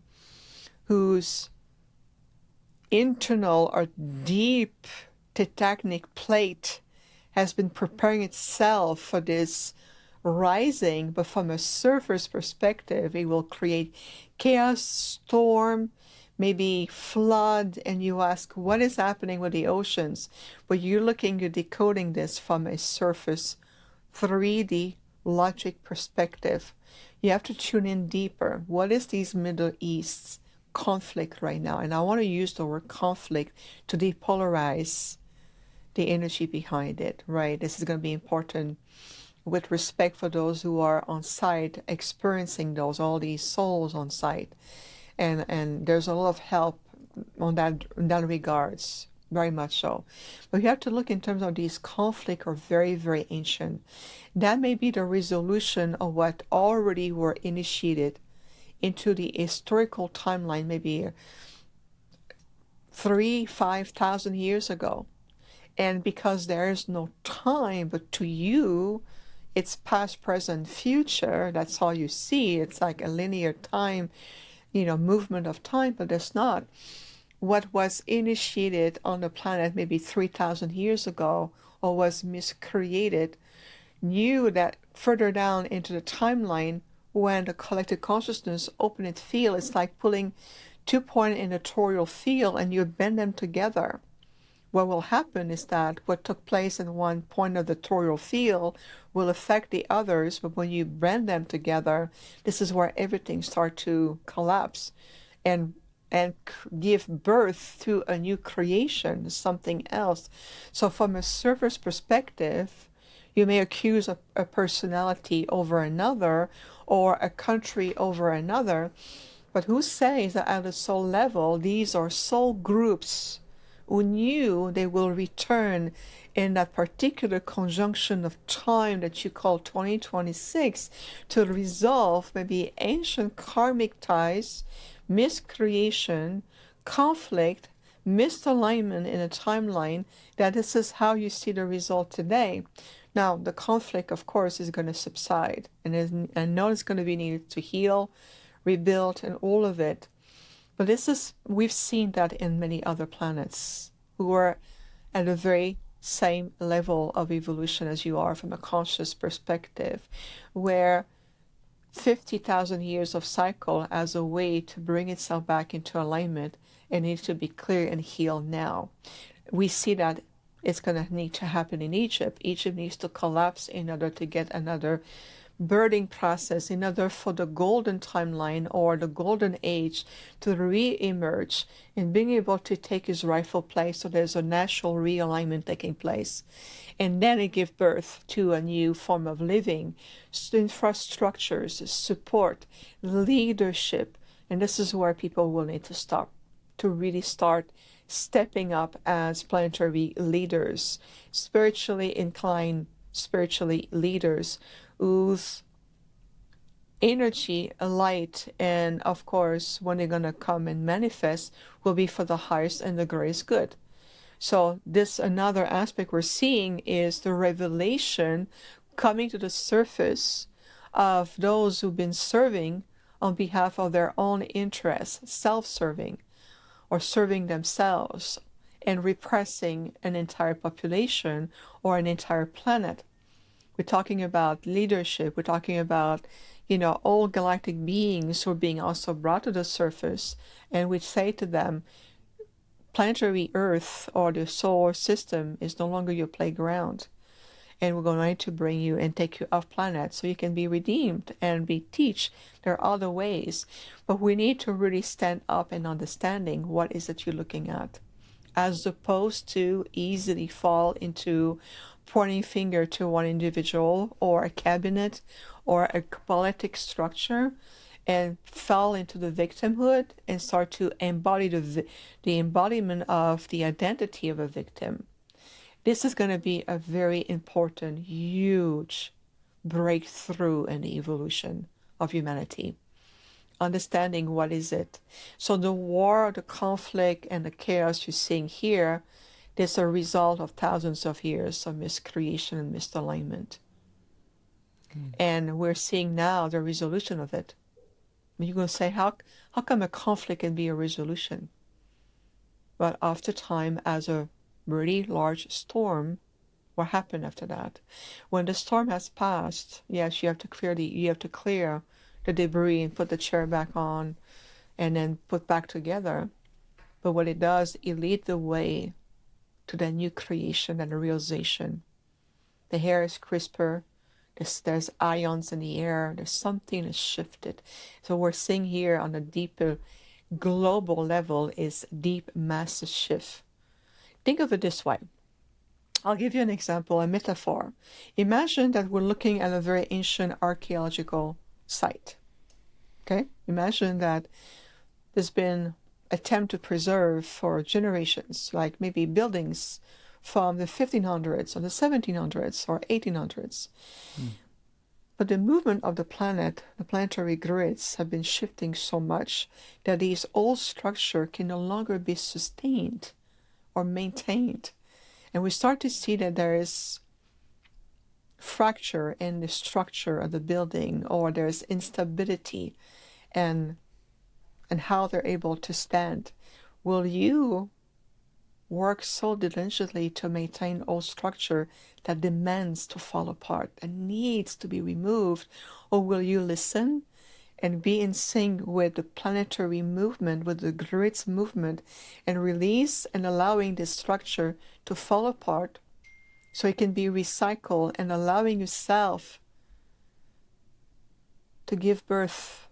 whose internal or deep tectonic plate has been preparing itself for this rising, but from a surface perspective, it will create chaos, storm, maybe flood, and you ask, what is happening with the oceans? But you're decoding this from a surface 3D logic perspective. You have to tune in deeper. What is these Middle East conflict right now? And I want to use the word conflict to depolarize the energy behind it, right? This is going to be important with respect for those who are on site experiencing those, all these souls on site. And there's a lot of help on that in that regards, very much so. But you have to look in terms of these conflicts are very, very ancient. That may be the resolution of what already were initiated into the historical timeline, maybe 5,000 years ago. And because there is no time, but to you, it's past, present, future. That's all you see. It's like a linear time, movement of time, but it's not. What was initiated on the planet maybe 3,000 years ago or was miscreated knew that further down into the timeline, when the collective consciousness open its field, it's like pulling 2 points in a toroidal field and you bend them together. What will happen is that what took place in one point of the toroidal field will affect the others, but when you bend them together, this is where everything starts to collapse and give birth to a new creation, something else. So from a surface perspective, you may accuse a personality over another or a country over another, but who says that at a soul level, these are soul groups who knew they will return in that particular conjunction of time that you call 2026 to resolve maybe ancient karmic ties, miscreation, conflict, misalignment in a timeline, that this is how you see the result today. Now, the conflict, of course, is going to subside, and I know it's going to be needed to heal, rebuild, and all of it. But we've seen that in many other planets who are at a very same level of evolution as you are from a conscious perspective, where 50,000 years of cycle as a way to bring itself back into alignment and needs to be clear and healed now. We see that it's going to need to happen in Egypt. Egypt needs to collapse in order to get another birthing process, in order for the golden timeline or the golden age to re-emerge and being able to take his rightful place. So there's a natural realignment taking place. And then it gives birth to a new form of living, infrastructures, support, leadership. And this is where people will need to stop to really start stepping up as planetary leaders, spiritually inclined, spiritually leaders whose energy, light, and of course, when they're going to come and manifest, will be for the highest and the greatest good. So this another aspect we're seeing is the revelation coming to the surface of those who've been serving on behalf of their own interests, self-serving, or serving themselves and repressing an entire population or an entire planet. We're talking about leadership. We're talking about, all galactic beings who are being also brought to the surface. And we say to them, planetary Earth or the solar system is no longer your playground. And we're going to bring you and take you off planet so you can be redeemed and be teach. There are other ways. But we need to really stand up and understanding what is it you're looking at, as opposed to easily fall into pointing finger to one individual or a cabinet or a politic structure and fall into the victimhood and start to embody the embodiment of the identity of a victim. This is going to be a very important, huge breakthrough in the evolution of humanity. Understanding what is it. So the war, the conflict, and the chaos you're seeing here, is a result of thousands of years of miscreation and misalignment. And we're seeing now the resolution of it. You're going to say, how come a conflict can be a resolution? But after time, as a really large storm, what happened after that? When the storm has passed, yes, you have to clear the debris and put the chair back on and then put back together. But what it does, it leads the way to the new creation and the realization. The hair is crisper. There's ions in the air. There's something that's shifted. So we're seeing here on a deeper global level is deep massive shift. Think of it this way. I'll give you an example, a metaphor. Imagine that we're looking at a very ancient archaeological site. Okay? Imagine that there's been attempt to preserve for generations, like maybe buildings from the 1500s or the 1700s or 1800s. Mm. But the movement of the planet, the planetary grids, have been shifting so much that these old structures can no longer be sustained or maintained. And we start to see that there is fracture in the structure of the building, or there's instability and how they're able to stand. Will you work so diligently to maintain old structure that demands to fall apart and needs to be removed? Or will you listen and be in sync with the planetary movement, with the grid's movement, and release and allowing this structure to fall apart so it can be recycled, and allowing yourself to give birth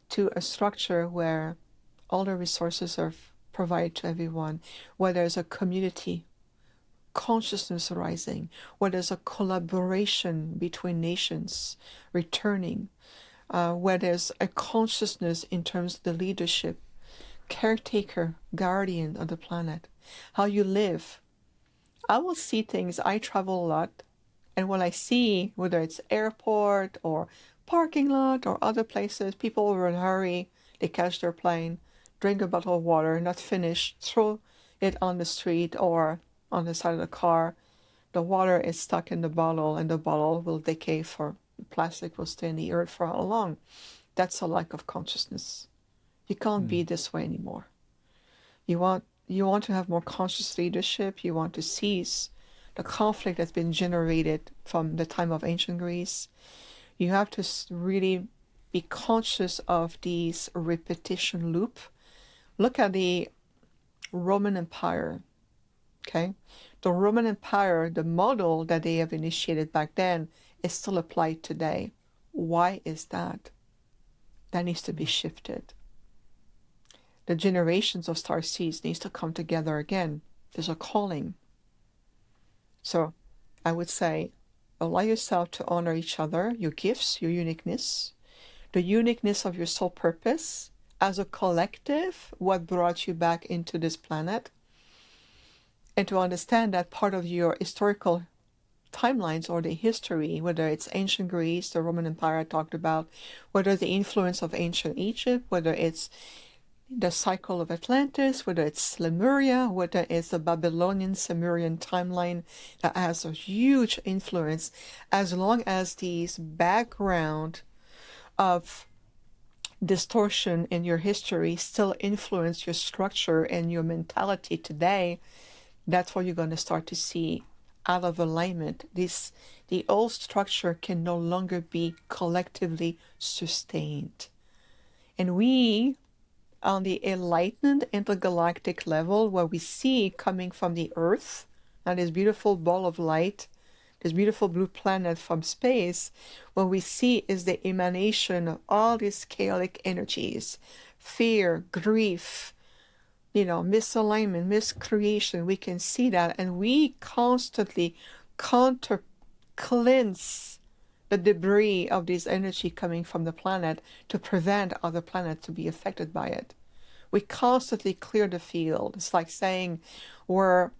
to a structure where all the resources are provided to everyone, where there's a community consciousness rising, where there's a collaboration between nations returning, where there's a consciousness in terms of the leadership, caretaker, guardian of the planet, how you live. I will see things. I travel a lot, and when I see, whether it's airport or parking lot or other places, people are in a hurry, they catch their plane, drink a bottle of water, not finished, throw it on the street or on the side of the car. The water is stuck in the bottle, and the bottle will decay, for plastic will stay in the earth for how long? That's a lack of consciousness. You can't be this way anymore. You want to have more conscious leadership. You want to seize the conflict that's been generated from the time of ancient Greece. You have to really be conscious of these repetition loop. Look at the Roman Empire. Okay, the Roman Empire, the model that they have initiated back then, is still applied today. Why is that? That needs to be shifted. The generations of star seeds needs to come together again. There's a calling. So I would say, allow yourself to honor each other, your gifts, your uniqueness, the uniqueness of your soul purpose as a collective, what brought you back into this planet, and to understand that part of your historical timelines or the history, whether it's ancient Greece, the Roman Empire I talked about, whether the influence of ancient Egypt, whether it's the cycle of Atlantis, whether it's Lemuria, whether it's the Babylonian Sumerian timeline that has a huge influence, as long as these background of distortion in your history still influence your structure and your mentality today, that's what you're going to start to see out of alignment. The old structure can no longer be collectively sustained. And we, on the enlightened intergalactic level, where we see coming from the earth, now this beautiful ball of light, this beautiful blue planet from space, what we see is the emanation of all these chaotic energies, fear, grief, misalignment, miscreation. We can see that, and we constantly cleanse the debris of this energy coming from the planet to prevent other planets to be affected by it. We constantly clear the field. It's like saying we're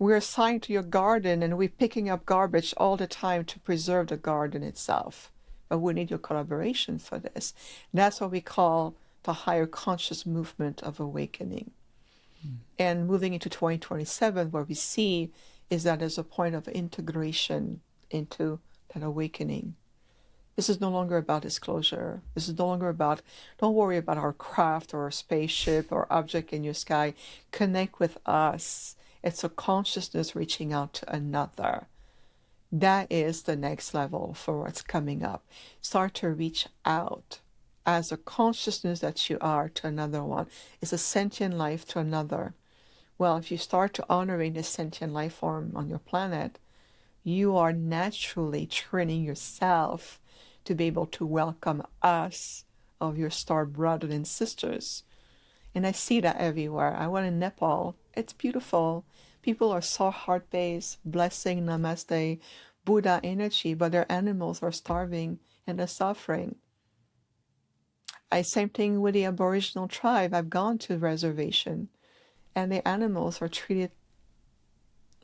assigned to your garden and we're picking up garbage all the time to preserve the garden itself. But we need your collaboration for this. That's what we call the higher conscious movement of awakening. And moving into 2027, what we see is that there's a point of integration into that awakening. This is no longer about disclosure. This is no longer about, don't worry about our craft or our spaceship or object in your sky. Connect with us. It's a consciousness reaching out to another. That is the next level for what's coming up. Start to reach out as a consciousness that you are to another one. It's a sentient life to another. Well, if you start to honoring this sentient life form on your planet, you are naturally training yourself to be able to welcome us of your star brothers and sisters. And I see that everywhere. I went in Nepal. It's beautiful. People are so heart-based, blessing, namaste, Buddha energy, but their animals are starving and they're suffering. Same thing with the Aboriginal tribe. I've gone to the reservation, and the animals are treated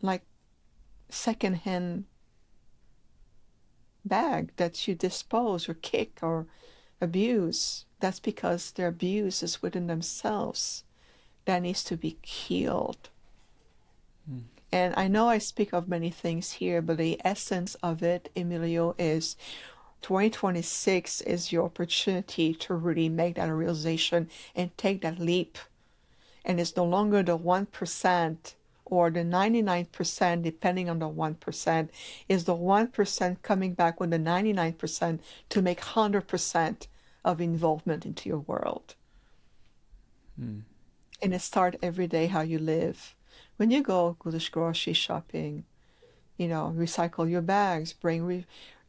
like second-hand bag that you dispose or kick or abuse. That's because their abuse is within themselves. That needs to be healed. And I know I speak of many things here, but the essence of it, Emilio, is 2026 is your opportunity to really make that realization and take that leap. And it's no longer the 1% or the 99%, depending on the 1%, is the 1% coming back with the 99% to make 100% of involvement into your world. And it starts every day how you live. When you go grocery shopping, recycle your bags, I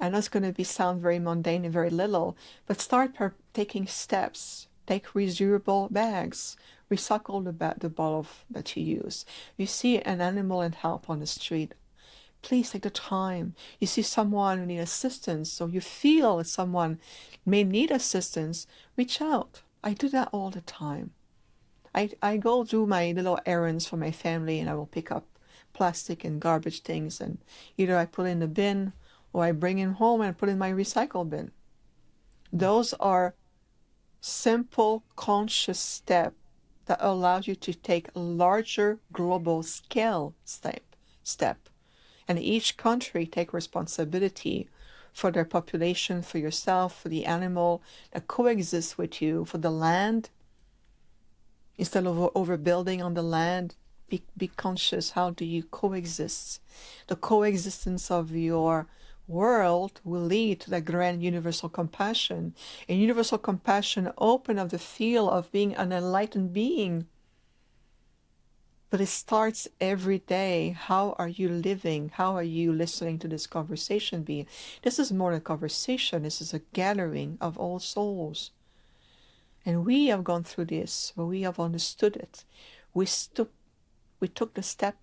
know it's going to sound very mundane and very little, but start taking steps. Take reusable bags. Recycle the bottle that you use. You see an animal in help on the street, please take the time. You see someone who needs assistance, or you feel someone may need assistance, reach out. I do that all the time. I go do my little errands for my family, and I will pick up plastic and garbage things, and either I put in the bin or I bring it home and put in my recycle bin. Those are simple, conscious steps that allows you to take a larger global scale step. And each country take responsibility for their population, for yourself, for the animal that coexists with you, for the land. Instead of overbuilding on the land, be conscious. How do you coexist? The coexistence of your world will lead to the grand universal compassion. And universal compassion open up the field of being an enlightened being. But it starts every day. How are you living? How are you listening to this conversation being? This is more than a conversation. This is a gathering of all souls. And we have gone through this, but we have understood it. We took the step.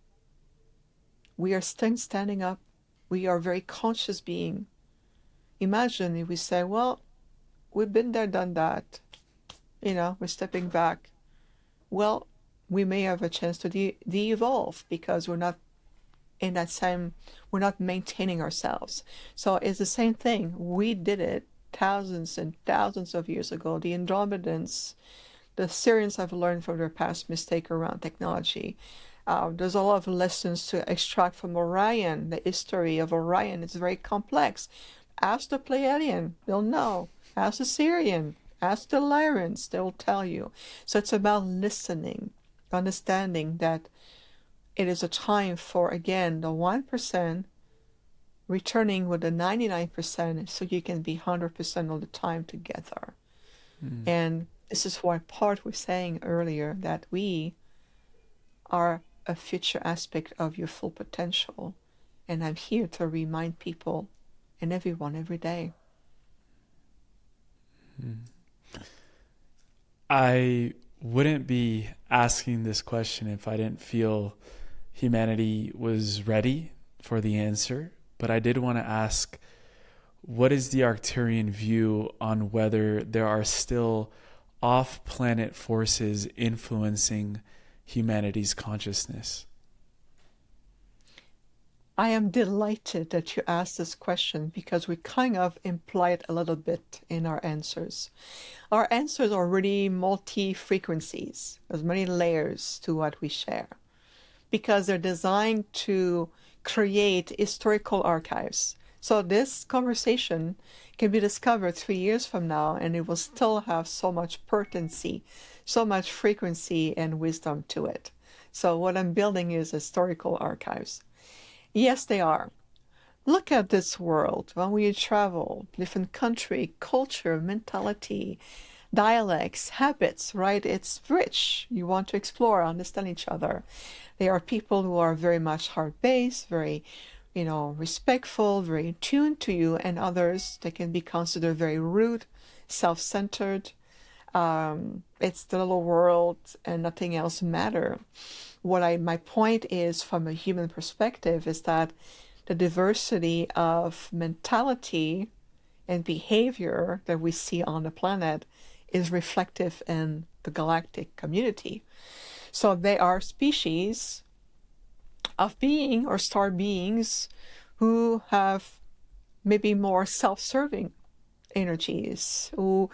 We are still standing up. We are a very conscious being. Imagine if we say, well, we've been there, done that. We're stepping back. Well, we may have a chance to de-evolve because we're not maintaining ourselves. So it's the same thing. We did it thousands and thousands of years ago. The Andromedans, the Syrians have learned from their past mistake around technology. There's a lot of lessons to extract from Orion. The history of Orion is very complex. Ask the Pleiadian, they'll know. Ask the Syrian, ask the Lyrans, they'll tell you. So it's about listening, understanding that it is a time for, again, the 1% returning with the 99% so you can be 100% all the time together. And this is why part we're saying earlier that we are a future aspect of your full potential. And I'm here to remind people and everyone every day. I wouldn't be asking this question if I didn't feel humanity was ready for the answer. But I did want to ask, what is the Arcturian view on whether there are still off-planet forces influencing humanity's consciousness? I am delighted that you asked this question because we kind of imply it a little bit in our answers. Our answers are really multi-frequencies. There's many layers to what we share because they're designed to create historical archives. So this conversation can be discovered 3 years from now and it will still have so much pertinency, so much frequency and wisdom to it. So what I'm building is historical archives. Yes, they are. Look at this world. When we travel, different country, culture, mentality, dialects, habits, right? It's rich. You want to explore, understand each other. There are people who are very much heart-based, very, respectful, very attuned to you, and others that can be considered very rude, self-centered, It's the little world and nothing else matter. My point is, from a human perspective, is that the diversity of mentality and behavior that we see on the planet is reflective in the galactic community. So they are species of being or star beings who have maybe more self-serving energies, who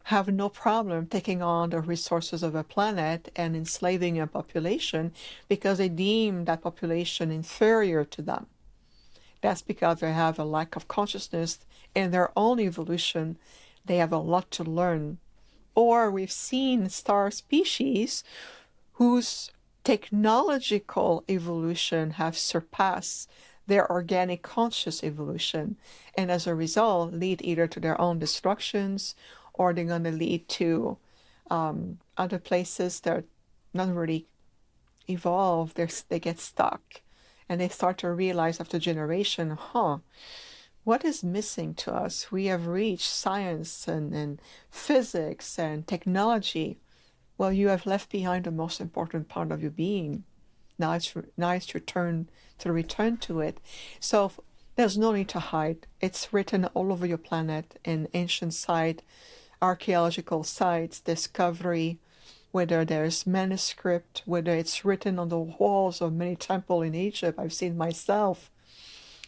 have no problem taking on the resources of a planet and enslaving a population because they deem that population inferior to them. That's because they have a lack of consciousness in their own evolution. They have a lot to learn. Or we've seen star species whose technological evolution have surpassed their organic conscious evolution, and as a result lead either to their own destructions, or they're going to lead to other places that are not really evolved. They get stuck, and they start to realize after generation, what is missing to us? We have reached science and physics and technology. Well, you have left behind the most important part of your being. Now it's your turn to return to it. So there's no need to hide. It's written all over your planet in ancient site, archaeological sites, discovery, whether there's manuscript, whether it's written on the walls of many temples in Egypt. I've seen myself.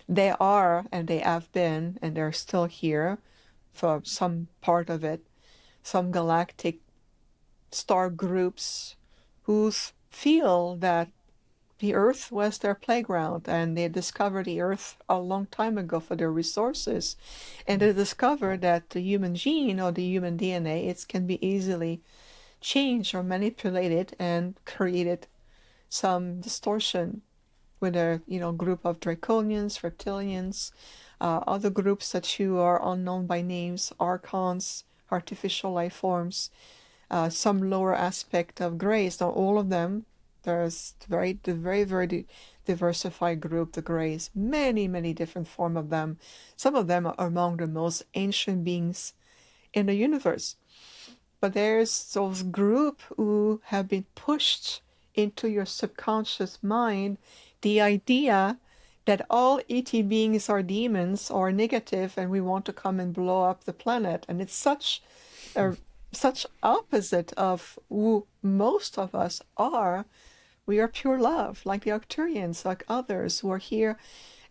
They are, and they have been, and they're still here for some part of it, some galactic star groups who feel that the Earth was their playground, and they discovered the Earth a long time ago for their resources. And they discovered that the human gene or the human DNA, it can be easily changed or manipulated and created some distortion with a group of draconians, reptilians, other groups that you are unknown by names, archons, artificial life forms, some lower aspect of grays. Now all of them, there's the very diversified group, the grays, many different form of them. Some of them are among the most ancient beings in the universe. But there's those group who have been pushed into your subconscious mind the idea that all ET beings are demons or negative, and we want to come and blow up the planet. And it's such opposite of who most of us are. We are pure love, like the Arcturians, like others who are here,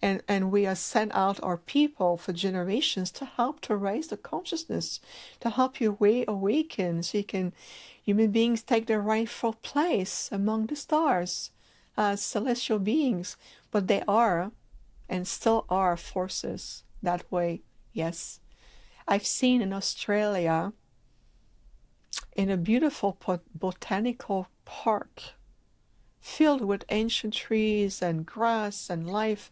and we have sent out our people for generations to help to raise the consciousness, to help you awaken, so human beings take their rightful place among the stars as celestial beings. But they are, and still are, forces that way. Yes, I've seen in Australia, in a beautiful botanical park filled with ancient trees and grass and life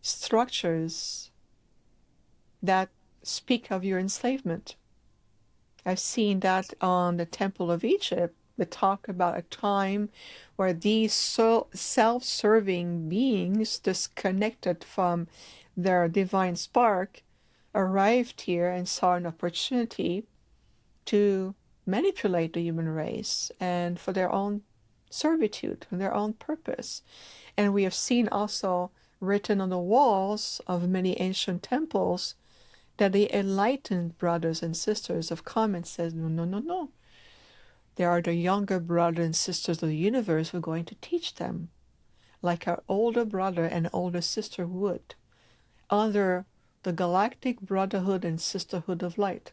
structures that speak of your enslavement. I've seen that on the Temple of Egypt. They talk about a time where these self-serving beings, disconnected from their divine spark, arrived here and saw an opportunity to manipulate the human race and for their own servitude and their own purpose. And we have seen also written on the walls of many ancient temples that the enlightened brothers and sisters have come and said, no. They are the younger brothers and sisters of the universe who are going to teach them, like our older brother and older sister would, under the Galactic Brotherhood and Sisterhood of Light.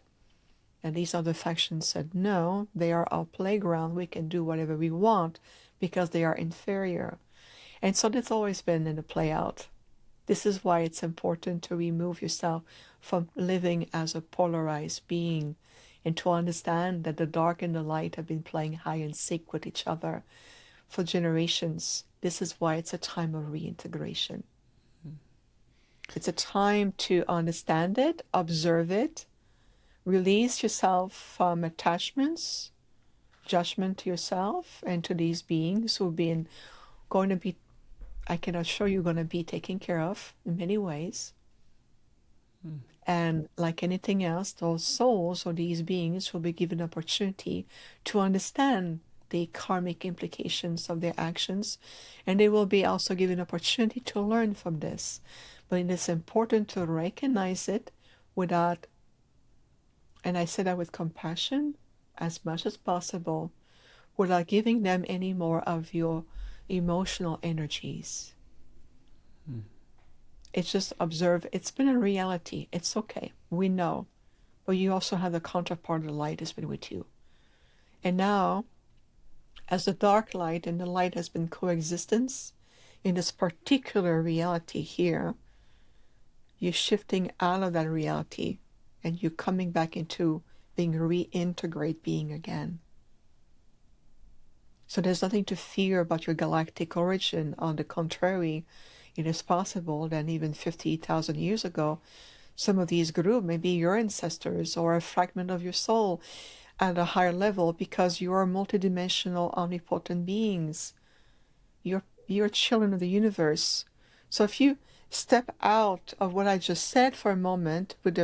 And these other factions said, no, they are our playground. We can do whatever we want because they are inferior. And so that's always been in the play out. This is why it's important to remove yourself from living as a polarized being, and to understand that the dark and the light have been playing hide and seek with each other for generations. This is why it's a time of reintegration. It's a time to understand it, observe it, release yourself from attachments, judgment to yourself and to these beings who've been going to be, I can assure you, going to be taken care of in many ways. And like anything else, those souls or these beings will be given opportunity to understand the karmic implications of their actions, and they will be also given opportunity to learn from this. But it is important to recognize it without, and I say that with compassion as much as possible, without giving them any more of your emotional energies. It's just observe, it's been a reality. It's okay. We know. But you also have the counterpart of the light has been with you. And now, as the dark light and the light has been coexistence in this particular reality here, you're shifting out of that reality and you're coming back into being reintegrate being again. So there's nothing to fear about your galactic origin. On the contrary, it is possible that even 50,000 years ago, some of these groups may be your ancestors or a fragment of your soul at a higher level, because you are multidimensional, omnipotent beings. You're children of the universe. So if you step out of what I just said for a moment with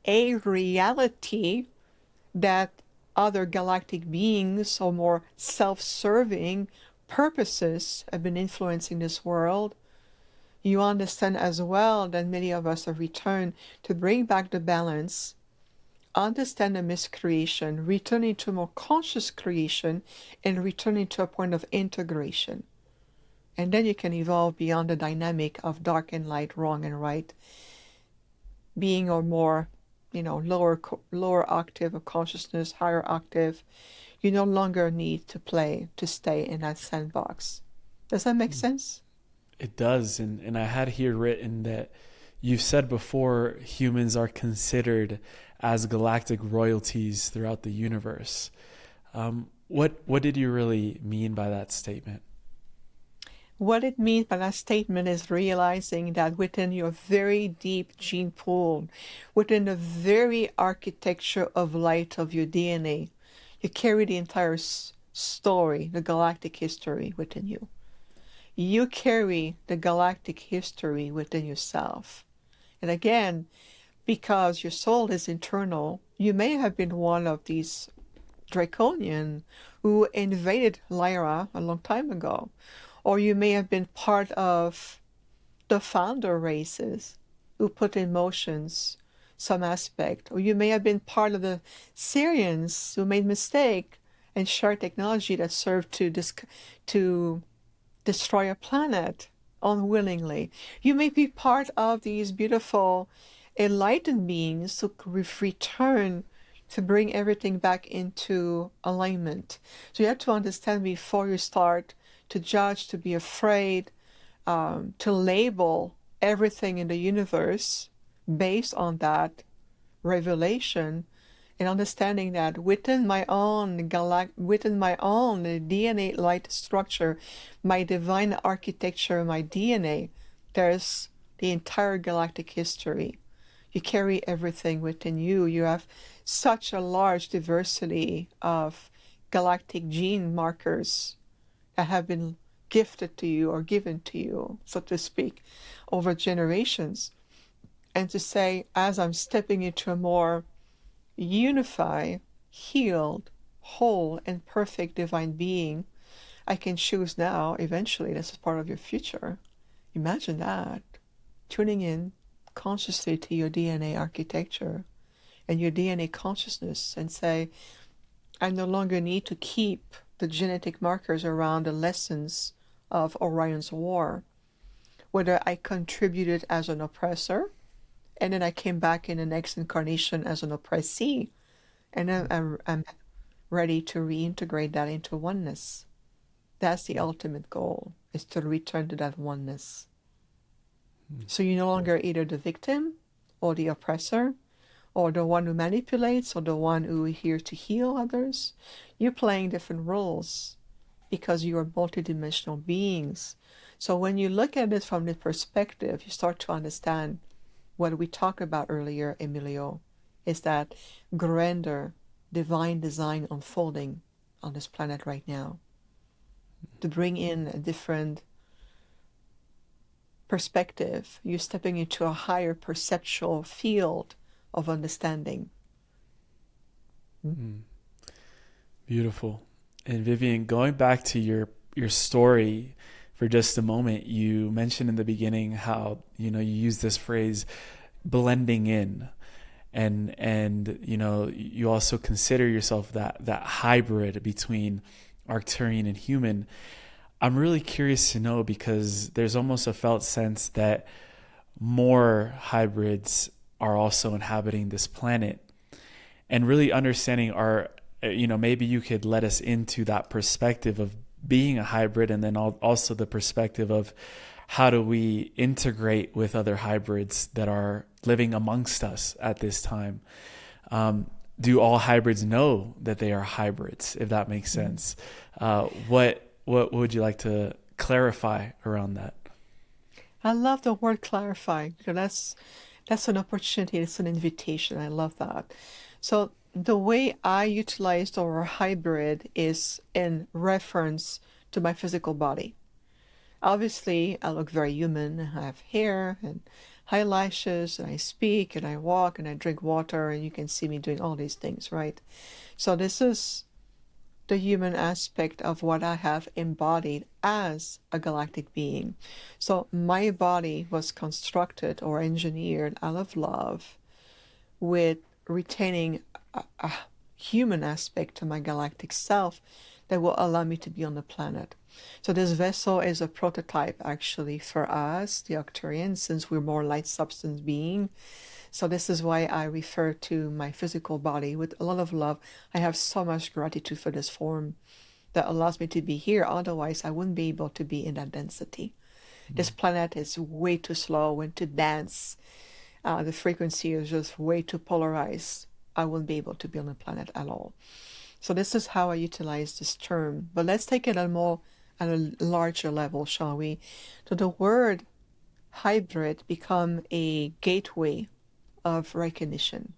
a reality that other galactic beings or more self-serving purposes have been influencing this world, you understand as well that many of us have returned to bring back the balance, understand the miscreation, returning to more conscious creation, and returning to a point of integration. And then you can evolve beyond the dynamic of dark and light, wrong and right, being or more, lower octave of consciousness, higher octave. You no longer need to stay in that sandbox. Does that make sense? It does. And I had here written that you've said before humans are considered as galactic royalties throughout the universe. What did you really mean by that statement? What it means by that statement is realizing that within your very deep gene pool, within the very architecture of light of your DNA, you carry the entire story, the galactic history within you. You carry the galactic history within yourself. And again, because your soul is internal, you may have been one of these Draconian who invaded Lyra a long time ago. Or you may have been part of the founder races who put in motions some aspect. Or you may have been part of the Syrians who made mistake and shared technology that served to destroy a planet unwillingly. You may be part of these beautiful enlightened beings who return to bring everything back into alignment. So you have to understand before you start to judge, to be afraid, to label everything in the universe based on that revelation, and understanding that within my own DNA light structure, my divine architecture, my DNA, there's the entire galactic history. You carry everything within you. You have such a large diversity of galactic gene markers that have been gifted to you or given to you, so to speak, over generations. And to say, as I'm stepping into a more unified, healed, whole, and perfect divine being, I can choose now, eventually, this is part of your future. Imagine that. Tuning in consciously to your DNA architecture and your DNA consciousness and say, I no longer need to keep the genetic markers around the lessons of Orion's War, whether I contributed as an oppressor, and then I came back in the next incarnation as an oppressee, and then I'm ready to reintegrate that into oneness. That's the ultimate goal, is to return to that oneness. So you're no longer either the victim or the oppressor or the one who manipulates or the one who is here to heal others. You're playing different roles because you are multidimensional beings. So when you look at it from this perspective, you start to understand what we talked about earlier, Emilio, is that grander divine design unfolding on this planet right now to bring in a different perspective. You're stepping into a higher perceptual field of understanding. Mm. Beautiful. And Vivian, going back to your story for just a moment, you mentioned in the beginning how, you know, you use this phrase blending in, and you know, you also consider yourself that hybrid between Arcturian and human. I'm really curious to know, because there's almost a felt sense that more hybrids are also inhabiting this planet, and really understanding our, you know, maybe you could let us into that perspective of being a hybrid, and then also the perspective of how do we integrate with other hybrids that are living amongst us at this time. Do all hybrids know that they are hybrids, if that makes sense? What would you like to clarify around that? I love the word clarify, because that's an opportunity, it's an invitation. I love that. So the way I utilize the word hybrid is in reference to my physical body. Obviously, I look very human. I have hair and eyelashes, and I speak and I walk and I drink water, and you can see me doing all these things, right? So this is the human aspect of what I have embodied as a galactic being. So my body was constructed or engineered out of love, with retaining a human aspect to my galactic self that will allow me to be on the planet. So this vessel is a prototype actually for us, the Arcturians, since we're more light substance being. So this is why I refer to my physical body with a lot of love. I have so much gratitude for this form that allows me to be here. Otherwise, I wouldn't be able to be in that density. This planet is way too slow and too dense. The frequency is just way too polarized. I wouldn't be able to be on the planet at all. So this is how I utilize this term. But let's take it at a larger level, shall we? So the word hybrid become a gateway of recognition.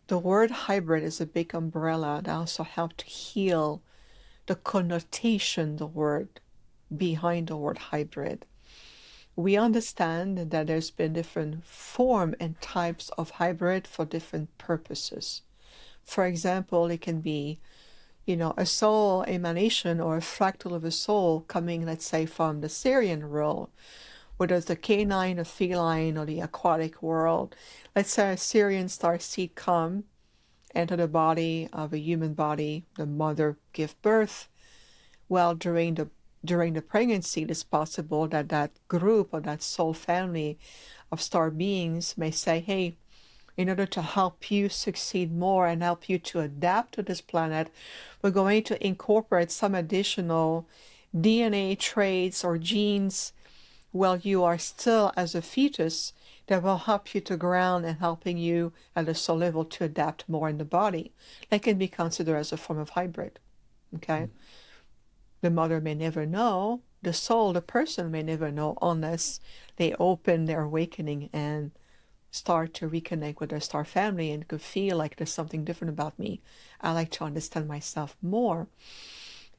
The word hybrid is a big umbrella that also helps to heal the connotation, the word behind the word hybrid. We understand that there's been different form and types of hybrid for different purposes. For example, it can be, you know, a soul emanation or a fractal of a soul coming, let's say, from the Syrian world, whether it's the canine, the feline, or the aquatic world. Let's say a Syrian star seed come, enter the body of a human body, the mother give birth. Well, during the pregnancy, it's possible that that group or that soul family of star beings may say, hey, in order to help you succeed more and help you to adapt to this planet, we're going to incorporate some additional DNA traits or genes while you are still as a fetus that will help you to ground and helping you at a soul level to adapt more in the body. That can be considered as a form of hybrid. Okay? The mother may never know, the soul, the person may never know unless they open their awakening and start to reconnect with their star family and could feel like there's something different about me. I like to understand myself more.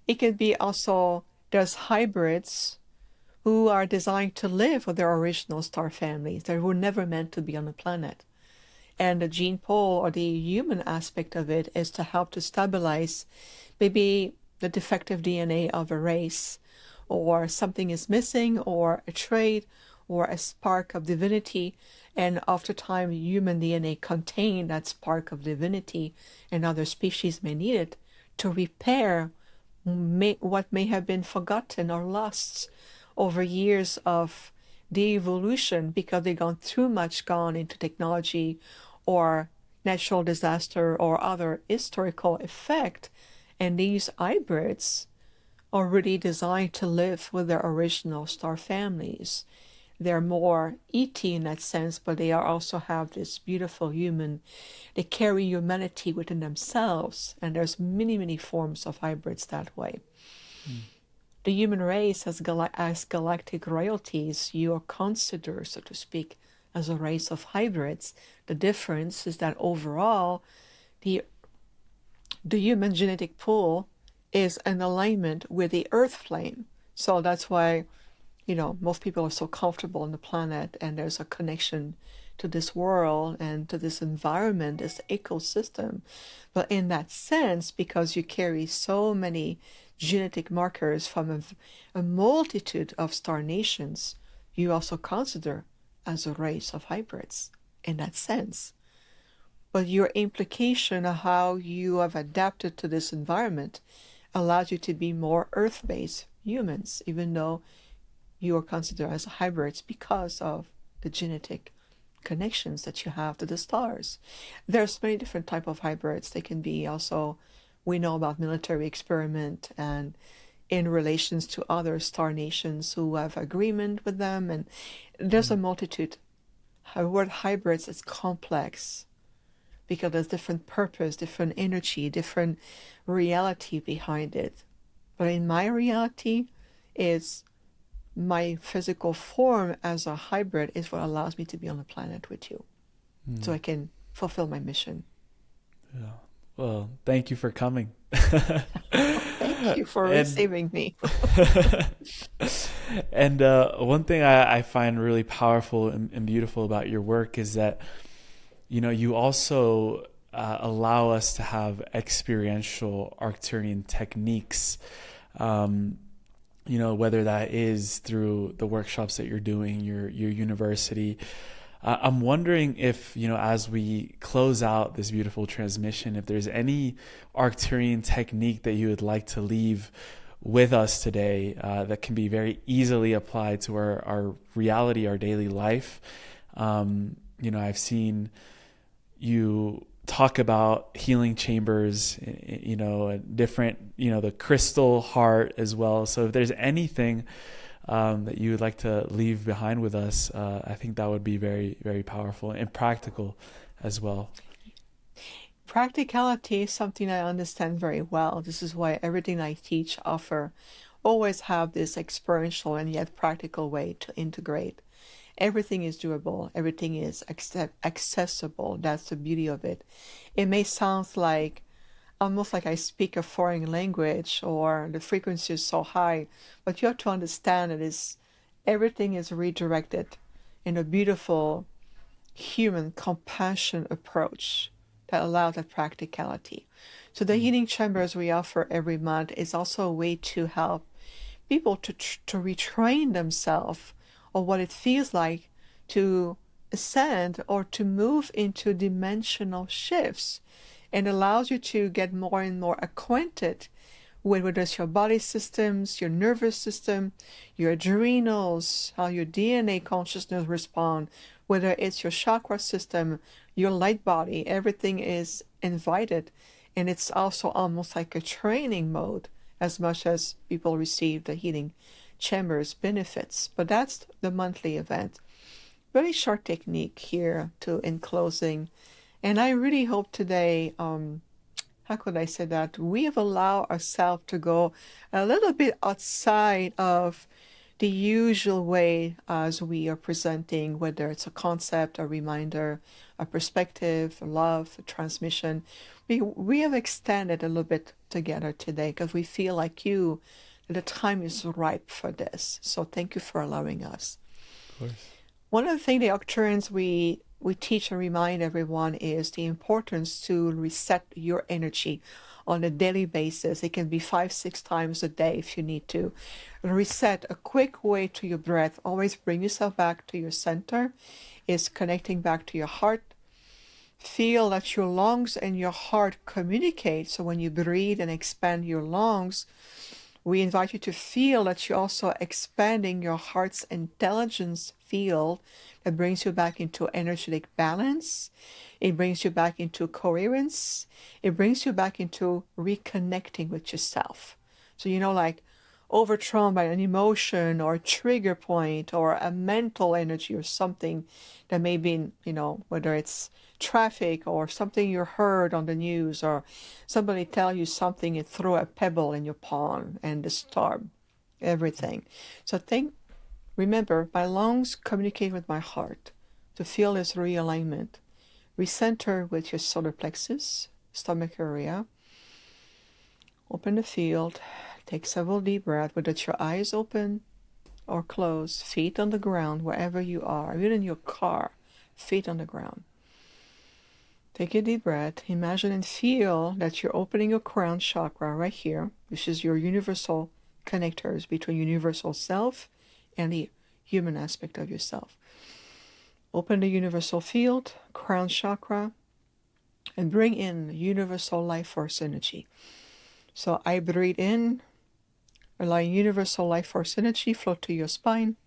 It could be also, there's hybrids who are designed to live with their original star families that were never meant to be on the planet. And the gene pool or the human aspect of it is to help to stabilize maybe the defective DNA of a race, or something is missing, or a trait, or a spark of divinity. And oftentimes human DNA contain that spark of divinity, and other species may need it to repair what may have been forgotten or lost over years of de-evolution, because they've gone into technology or natural disaster or other historical effect. And these hybrids are really designed to live with their original star families. They're more ET in that sense, but they are also have this beautiful human. They carry humanity within themselves, and there's many, many forms of hybrids that way. The human race as galactic royalties, you are considered, so to speak, as a race of hybrids. The difference is that overall, the human genetic pool is in alignment with the earth plane. So that's why most people are so comfortable on the planet, and there's a connection to this world and to this environment, this ecosystem. But in that sense, because you carry so many genetic markers from a multitude of star nations, you also consider as a race of hybrids in that sense. But your implication of how you have adapted to this environment allows you to be more Earth-based humans, even though you are considered as hybrids because of the genetic connections that you have to the stars. There's many different type of hybrids. They can be also, we know about military experiment and in relations to other star nations who have agreement with them, and there's a multitude. The word hybrids is complex because there's different purpose, different energy, different reality behind it. But in my reality, is my physical form as a hybrid is what allows me to be on the planet with you, so I can fulfill my mission. Yeah. Well, thank you for coming. Thank you for and receiving me. and one thing I find really powerful and beautiful about your work is that you also allow us to have experiential Arcturian techniques. Whether that is through the workshops that you're doing, your university. I'm wondering if, as we close out this beautiful transmission, if there's any Arcturian technique that you would like to leave with us today that can be very easily applied to our reality, our daily life. I've seen you talk about healing chambers, different, the crystal heart as well. So if there's anything that you would like to leave behind with us, I think that would be very, very powerful and practical as well. Practicality is something I understand very well. This is why everything I teach offer always have this experiential and yet practical way to integrate. Everything is doable. Everything is accessible. That's the beauty of it. It may sound like almost like I speak a foreign language or the frequency is so high, but you have to understand everything is redirected in a beautiful human compassion approach that allows that practicality. So the healing chambers we offer every month is also a way to help people to retrain themselves on what it feels like to ascend or to move into dimensional shifts, and allows you to get more and more acquainted with whether it's your body systems, your nervous system, your adrenals, how your DNA consciousness respond, whether it's your chakra system, your light body, everything is invited. And it's also almost like a training mode as much as people receive the healing chambers benefits. But that's the monthly event. Very short technique here in closing. And I really hope today, how could I say that? We have allowed ourselves to go a little bit outside of the usual way as we are presenting, whether it's a concept, a reminder, a perspective, a love, a transmission. We have extended a little bit together today because we feel like the time is ripe for this. So thank you for allowing us. Of course. One of the things the Arcturians we teach and remind everyone is the importance to reset your energy on a daily basis. It can be 5-6 times a day if you need to. Reset, a quick way to your breath. Always bring yourself back to your center. Is connecting back to your heart. Feel that your lungs and your heart communicate. So when you breathe and expand your lungs, we invite you to feel that you're also expanding your heart's intelligence field that brings you back into energetic balance. It brings you back into coherence. It brings you back into reconnecting with yourself. So, like overthrown by an emotion or a trigger point or a mental energy or something that may be, whether it's traffic or something you heard on the news or somebody tell you something and throw a pebble in your pond and disturb everything. So remember, my lungs communicate with my heart to feel this realignment. Recenter with your solar plexus, stomach area. Open the field. Take several deep breaths, whether it's your eyes open or closed, feet on the ground, wherever you are, even in your car, feet on the ground. Take a deep breath. Imagine and feel that you're opening your crown chakra right here, which is your universal connectors between universal self and the human aspect of yourself. Open the universal field, crown chakra, and bring in universal life force energy. So I breathe in, allowing universal life force energy flow to your spine,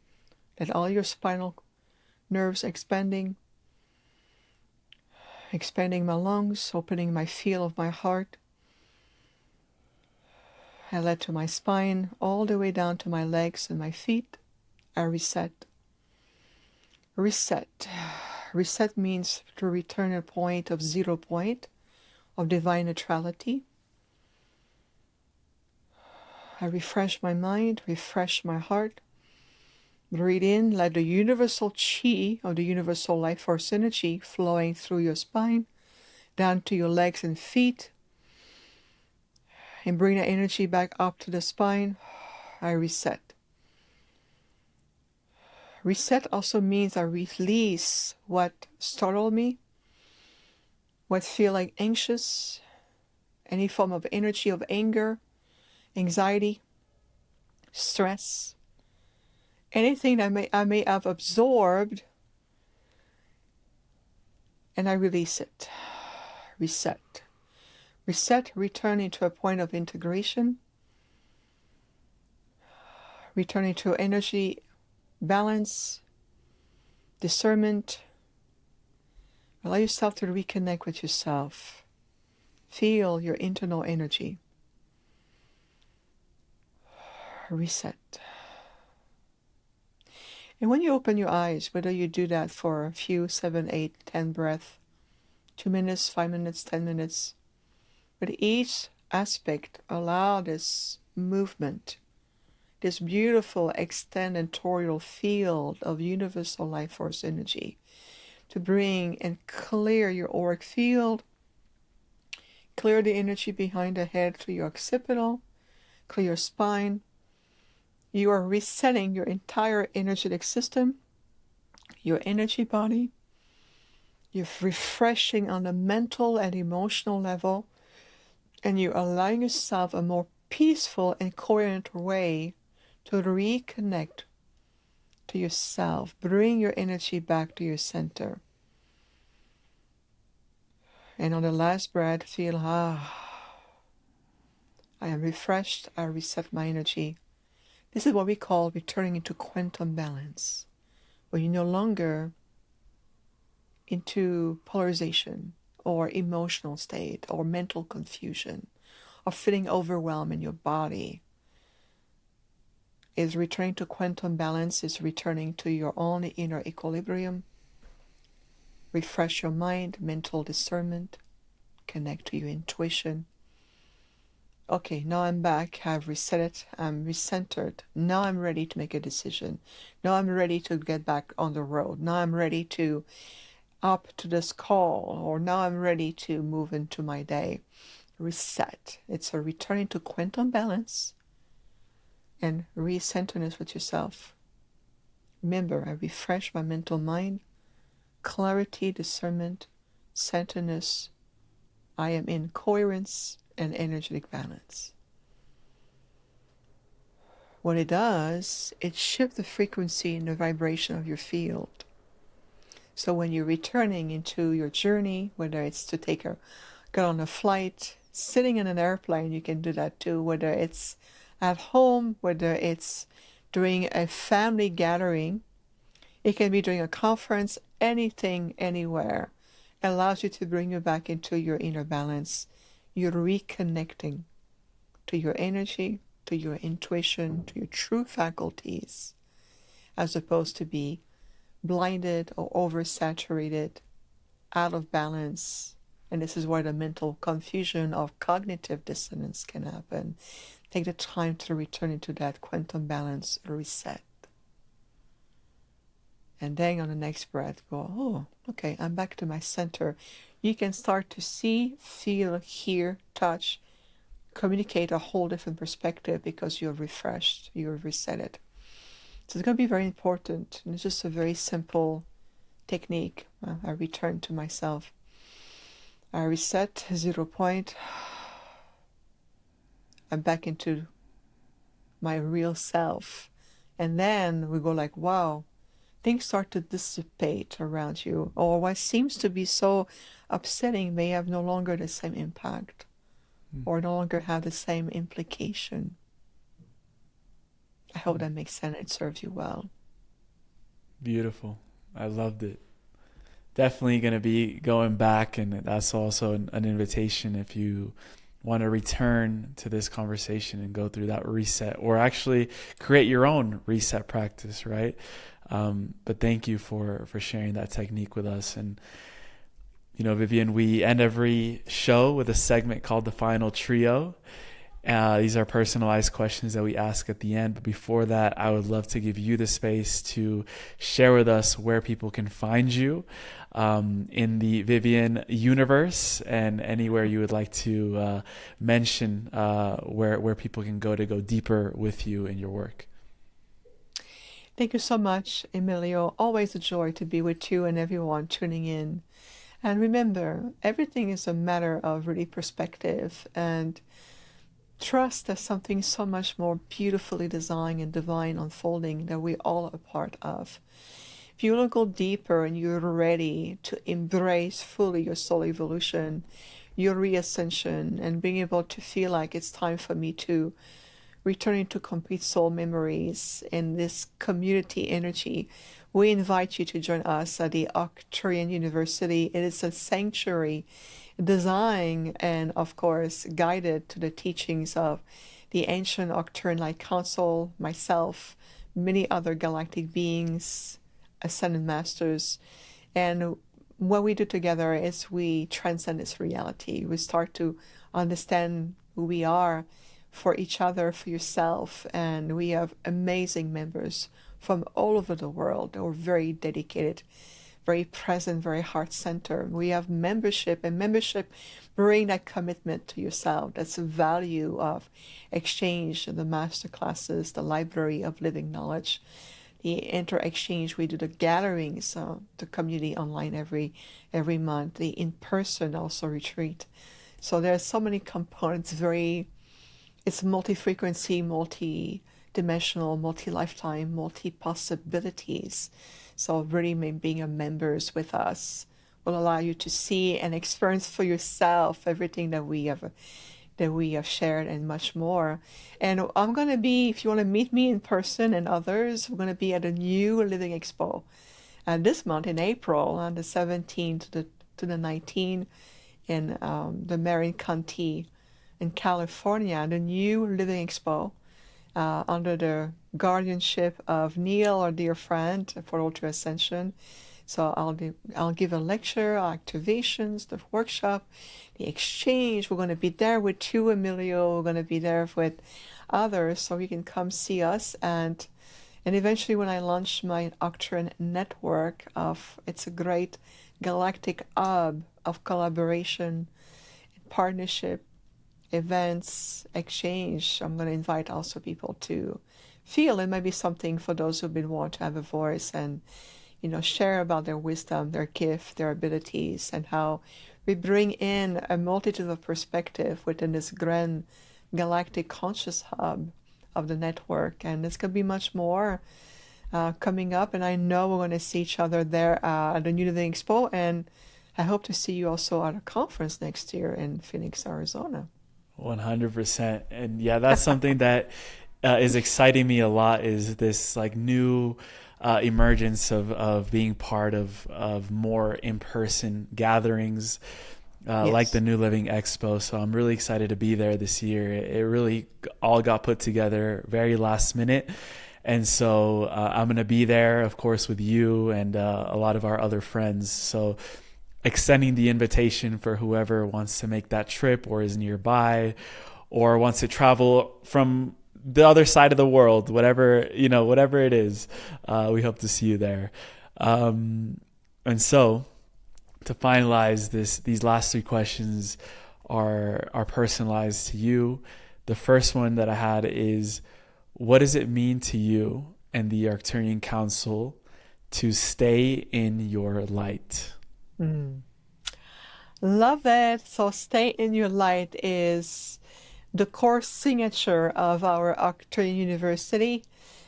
let all your spinal nerves expanding my lungs, opening my field of my heart. I let to my spine, all the way down to my legs and my feet. I reset. Reset. Reset means to return a point of 0 point of divine neutrality. I refresh my mind, refresh my heart. Breathe in, let the universal chi or the universal life force energy flowing through your spine, down to your legs and feet. And bring that energy back up to the spine. I reset. Reset also means I release what startled me, what feel like anxious, any form of energy of anger, anxiety, stress, anything that I may have absorbed, and I release it. Reset. Reset, return into a point of integration, return into energy balance, discernment. Allow yourself to reconnect with yourself. Feel your internal energy. Reset. And when you open your eyes, whether you do that for a few, 7, 8, 10 breaths, 2 minutes, 5 minutes, 10 minutes, with each aspect, allow this movement, this beautiful extended toroidal field of universal life force energy to bring and clear your auric field, clear the energy behind the head through your occipital, clear your spine. You are resetting your entire energetic system, your energy body. You're refreshing on the mental and emotional level, and you're allowing yourself a more peaceful and coherent way to reconnect to yourself. Bring your energy back to your center. And on the last breath, feel, I am refreshed. I reset my energy. This is what we call returning into quantum balance, where you're no longer into polarization or emotional state or mental confusion or feeling overwhelmed in your body. Is returning to quantum balance, is returning to your own inner equilibrium. Refresh your mind, mental discernment, connect to your intuition. Okay, now I'm back, I've reset it, I'm recentered. Now I'm ready to make a decision. Now I'm ready to get back on the road. Now I'm ready to up to this call, or now I'm ready to move into my day. Reset. It's a returning to quantum balance and recenterness with yourself. Remember, I refresh my mental mind, clarity, discernment, centeredness. I am in coherence and energetic balance. What it does, it shifts the frequency and the vibration of your field. So when you're returning into your journey, whether it's to get on a flight, sitting in an airplane, you can do that too, whether it's at home, whether it's during a family gathering, it can be during a conference, anything, anywhere, allows you to bring you back into your inner balance. You're reconnecting to your energy, to your intuition, to your true faculties, as opposed to be blinded or oversaturated, out of balance. And this is where the mental confusion or cognitive dissonance can happen. Take the time to return into that quantum balance reset. And then on the next breath, go, oh, okay, I'm back to my center. You can start to see, feel, hear, touch, communicate a whole different perspective because you're refreshed, you're resetted. So it's going to be very important. And it's just a very simple technique. I return to myself. I reset 0 point. I'm back into my real self. And then we go like, wow, things start to dissipate around you. Or what seems to be so upsetting may have no longer the same impact or no longer have the same implication. I hope that makes sense. It serves you well. Beautiful. I loved it. Definitely going to be going back, and that's also an invitation if you want to return to this conversation and go through that reset, or actually create your own reset practice, right? But thank you for sharing that technique with us. And Viviane, we end every show with a segment called the Final Trio. These are personalized questions that we ask at the end. But before that, I would love to give you the space to share with us where people can find you in the Viviane universe, and anywhere you would like to mention where people can go to go deeper with you in your work. Thank you so much, Emilio. Always a joy to be with you and everyone tuning in. And remember, everything is a matter of really perspective and trust there's something so much more beautifully designed and divine unfolding that we all are a part of. If you want to go deeper and you're ready to embrace fully your soul evolution, your re-ascension, and being able to feel like it's time for me to return into complete soul memories in this community energy, we invite you to join us at the Arcturian University. It is a sanctuary designed and, of course, guided to the teachings of the ancient Arcturian Light Council, myself, many other galactic beings, ascended masters. And what we do together is we transcend this reality. We start to understand who we are for each other, for yourself. And we have amazing members from all over the world who are very dedicated, very present, very heart-centered. We have membership, and membership bring that commitment to yourself. That's the value of exchange, the master classes, the library of living knowledge, the inter-exchange. We do the gatherings, the community online every month, the in-person also retreat. So there's so many components. It's multi-frequency, multi-dimensional, multi-lifetime, multi-possibilities. So really being a members with us will allow you to see and experience for yourself everything that we have shared and much more. And I'm going to be, if you want to meet me in person and others, we're going to be at a new Living Expo this month in April, on the 17th to the 19th in the Marin County in California, the new Living Expo. Under the guardianship of Neil, our dear friend, for Ultra Ascension. So I'll give a lecture, activations, the workshop, the exchange. We're going to be there with you, Emilio. We're going to be there with others, so you can come see us. And eventually, when I launch my Arcturian network it's a great galactic hub of collaboration, partnership, events, exchange. I'm going to invite also people to feel it might be something for those who've been wanting to have a voice and share about their wisdom, their gift, their abilities, and how we bring in a multitude of perspective within this grand galactic conscious hub of the network. And there's going to be much more coming up, and I know we're going to see each other there at the New Living Expo, and I hope to see you also at a conference next year in Phoenix, Arizona. 100%. And yeah, that's something that is exciting me a lot, is this like new emergence of being part of more in-person gatherings like the New Living Expo. So I'm really excited to be there this year. It really all got put together very last minute. And so I'm going to be there, of course, with you and a lot of our other friends. So extending the invitation for whoever wants to make that trip or is nearby or wants to travel from the other side of the world, whatever it is, we hope to see you there. And so to finalize these last three questions are personalized to you. The first one that I had is, what does it mean to you and the Arcturian Council to stay in your light? Mm. Love it. So stay in your light is the core signature of our Arcturian University.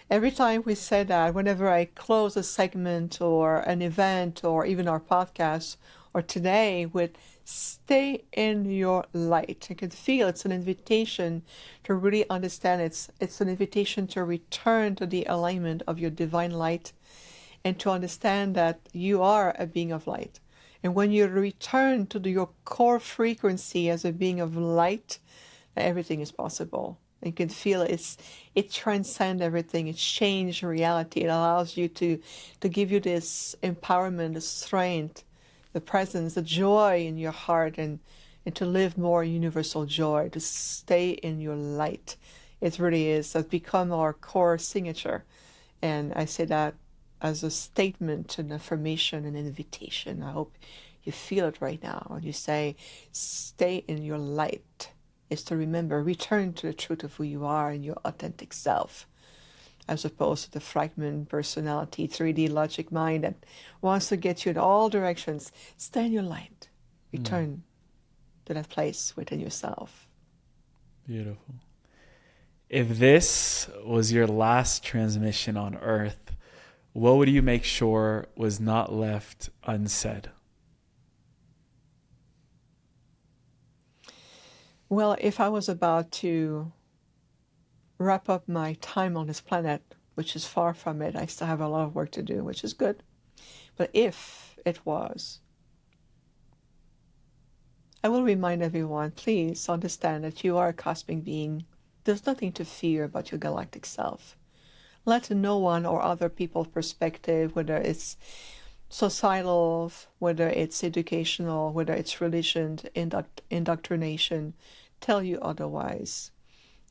Every time we say that, whenever I close a segment or an event or even our podcast, or today with stay in your light, you can feel it's an invitation to really understand it's an invitation to return to the alignment of your divine light and to understand that you are a being of light. And when you return to your core frequency as a being of light, everything is possible. You can feel it transcends everything. It changes reality. It allows you to give you this empowerment, the strength, the presence, the joy in your heart, and to live more universal joy, to stay in your light. It really is. That's become our core signature. And I say that as a statement, an affirmation, an invitation. I hope you feel it right now. When you say, stay in your light, is to remember, return to the truth of who you are and your authentic self, as opposed to the fragment personality, 3D logic mind that wants to get you in all directions. Stay in your light. Return to that place within yourself. Beautiful. If this was your last transmission on Earth, what would you make sure was not left unsaid? Well, if I was about to wrap up my time on this planet, which is far from it, I still have a lot of work to do, which is good. But if it was, I will remind everyone, please understand that you are a cosmic being. There's nothing to fear about your galactic self. Let no one or other people's perspective, whether it's societal, whether it's educational, whether it's religion, indoctrination, tell you otherwise.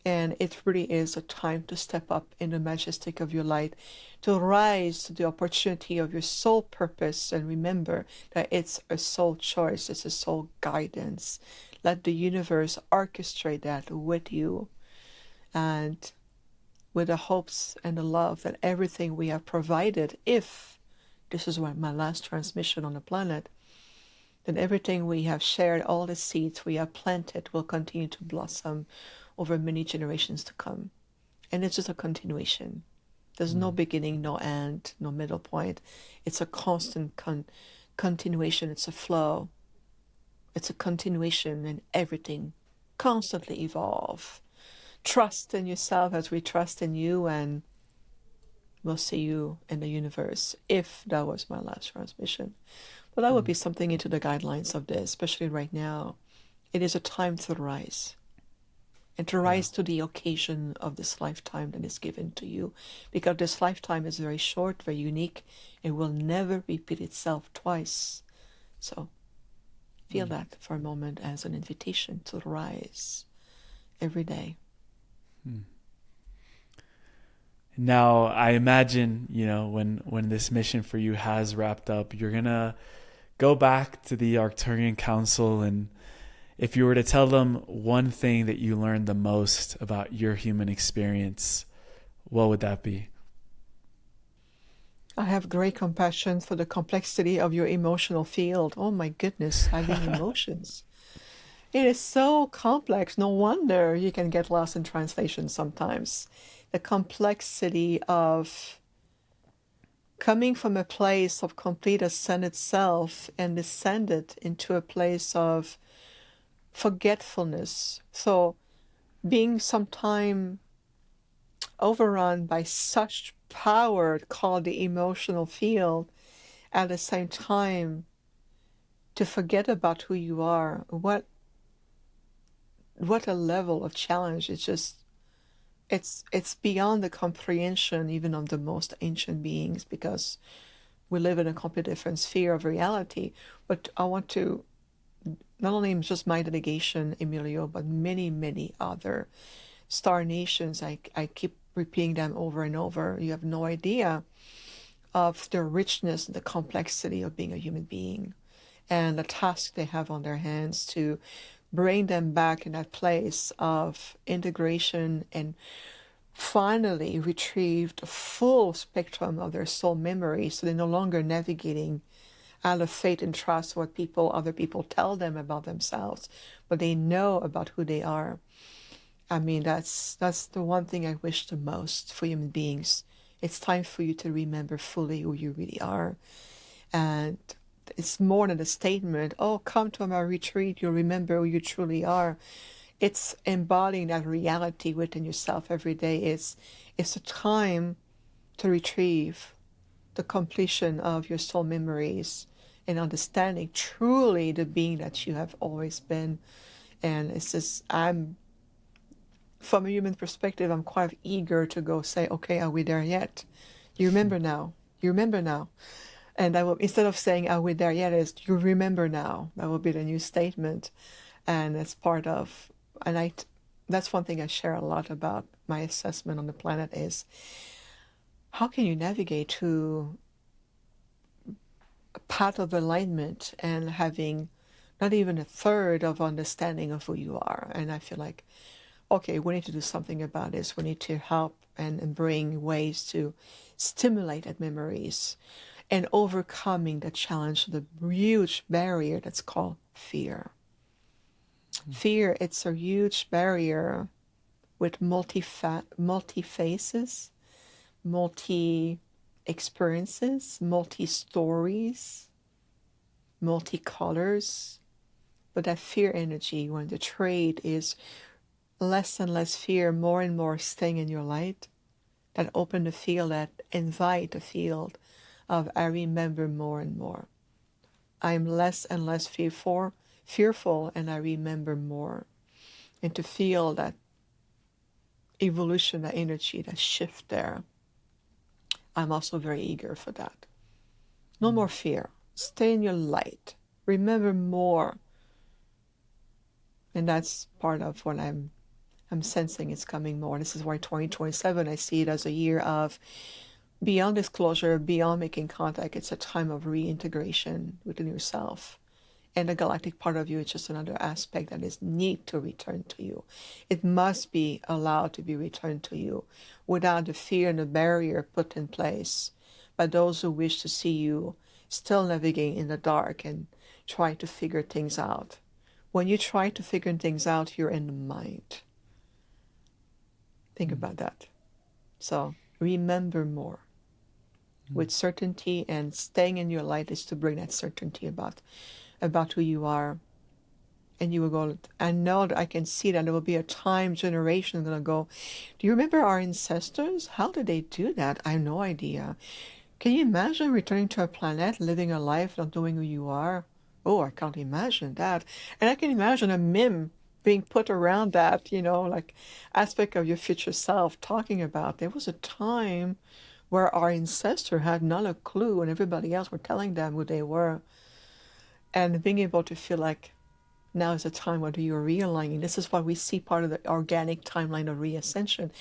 And it really is a time to step up in the majestic of your light, to rise to the opportunity of your soul purpose, and remember that it's a soul choice, it's a soul guidance. Let the universe orchestrate that with you, and with the hopes and the love that everything we have provided, if this is my last transmission on the planet, then everything we have shared, all the seeds we have planted, will continue to blossom over many generations to come. And it's just a continuation. There's no beginning, no end, no middle point. It's a constant continuation. It's a flow. It's a continuation, and everything constantly evolve. Trust in yourself as we trust in you, and we'll see you in the universe, if that was my last transmission. But that would be something into the guidelines of this, especially right now. It is a time to rise, and to rise to the occasion of this lifetime that is given to you, because this lifetime is very short, very unique, and will never repeat itself twice. So feel that for a moment as an invitation to rise every day. Now, I imagine, when this mission for you has wrapped up, you're going to go back to the Arcturian Council, and if you were to tell them one thing that you learned the most about your human experience, what would that be? I have great compassion for the complexity of your emotional field. Oh my goodness, having emotions. It is so complex. No wonder you can get lost in translation sometimes. The complexity of coming from a place of complete ascended self and descended into a place of forgetfulness. So being sometime overrun by such power called the emotional field, at the same time to forget about who you are. What a level of challenge. It's beyond the comprehension even of the most ancient beings, because we live in a completely different sphere of reality. But I want to, not only just my delegation, Emilio, but many, many other star nations, I keep repeating them over and over. You have no idea of the richness and the complexity of being a human being, and the task they have on their hands to bring them back in that place of integration and finally retrieved a full spectrum of their soul memory, so they're no longer navigating out of faith and trust what other people tell them about themselves, but they know about who they are. I mean, that's the one thing I wish the most for human beings. It's time for you to remember fully who you really are. And it's more than a statement, oh, come to my retreat, you'll remember who you truly are. It's embodying that reality within yourself every day. It's a time to retrieve the completion of your soul memories and understanding truly the being that you have always been. And it's just, from a human perspective, I'm quite eager to go say, okay, are we there yet? You remember now. You remember now. And I will, instead of saying, are we there yet, is you remember now. That will be the new statement. And it's part of, and that's one thing I share a lot about my assessment on the planet is how can you navigate to a path of alignment and having not even a third of understanding of who you are. And I feel like, okay, we need to do something about this. We need to help and bring ways to stimulate that memories and overcoming the challenge, the huge barrier that's called fear. Fear, it's a huge barrier with multi faces, multi experiences, multi stories, multi colors. But that fear energy, when the trade is less and less fear, more and more staying in your light, that open the field, that invite the field of I remember more and more. I'm less and less fearful, and I remember more. And to feel that evolution, that energy, that shift there, I'm also very eager for that. No more fear. Stay in your light. Remember more. And that's part of what I'm sensing is coming more. This is why 2027, I see it as a year of beyond disclosure, beyond making contact. It's a time of reintegration within yourself. And the galactic part of you is just another aspect that is need to return to you. It must be allowed to be returned to you without the fear and the barrier put in place by those who wish to see you still navigating in the dark and trying to figure things out. When you try to figure things out, you're in the mind. Think about that. So remember more with certainty, and staying in your light is to bring that certainty about who you are. And you will go, I know that I can see that there will be a time, generation going to go, do you remember our ancestors? How did they do that? I have no idea. Can you imagine returning to a planet, living a life, not knowing who you are? Oh, I can't imagine that. And I can imagine a meme being put around that, like aspect of your future self, talking about there was a time where our ancestor had not a clue and everybody else were telling them who they were. And being able to feel like now is a time when you're realigning. This is why we see part of the organic timeline of re-ascension.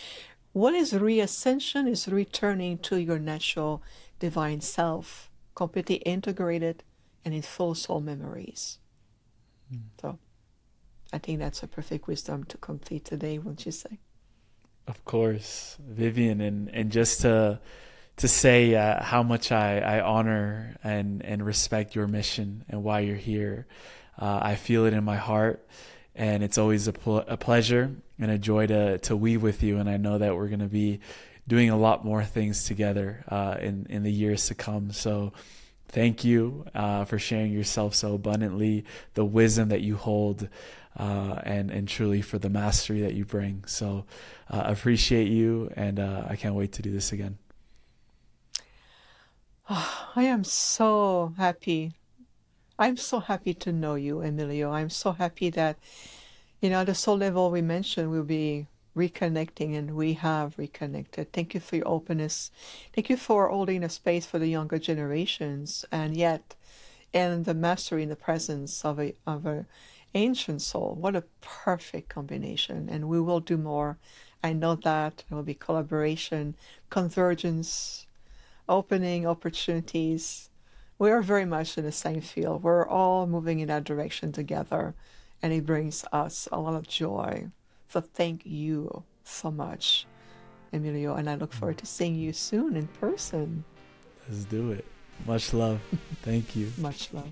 What is re-ascension? Is returning to your natural divine self, completely integrated and in full soul memories. So I think that's a perfect wisdom to complete today, won't you say? Of course, Vivian, and just to say how much I honor and respect your mission and why you're here. I feel it in my heart, and it's always a pleasure and a joy to weave with you. And I know that we're going to be doing a lot more things together in the years to come. So thank you for sharing yourself so abundantly, the wisdom that you hold, and truly for the mastery that you bring. So appreciate you, and I can't wait to do this again. I am so happy. I'm so happy to know you, Emilio. I'm so happy that, the soul level we mentioned will be reconnecting, and we have reconnected. Thank you for your openness. Thank you for holding a space for the younger generations, and yet, and the mastery in the presence of a ancient soul. What a perfect combination. And we will do more. I know that there will be collaboration, convergence, opening opportunities. We are very much in the same field. We're all moving in that direction together, and it brings us a lot of joy. So thank you so much. Emilio, and I look forward to seeing you soon in person. Let's do it. Much love. Thank you. Much love.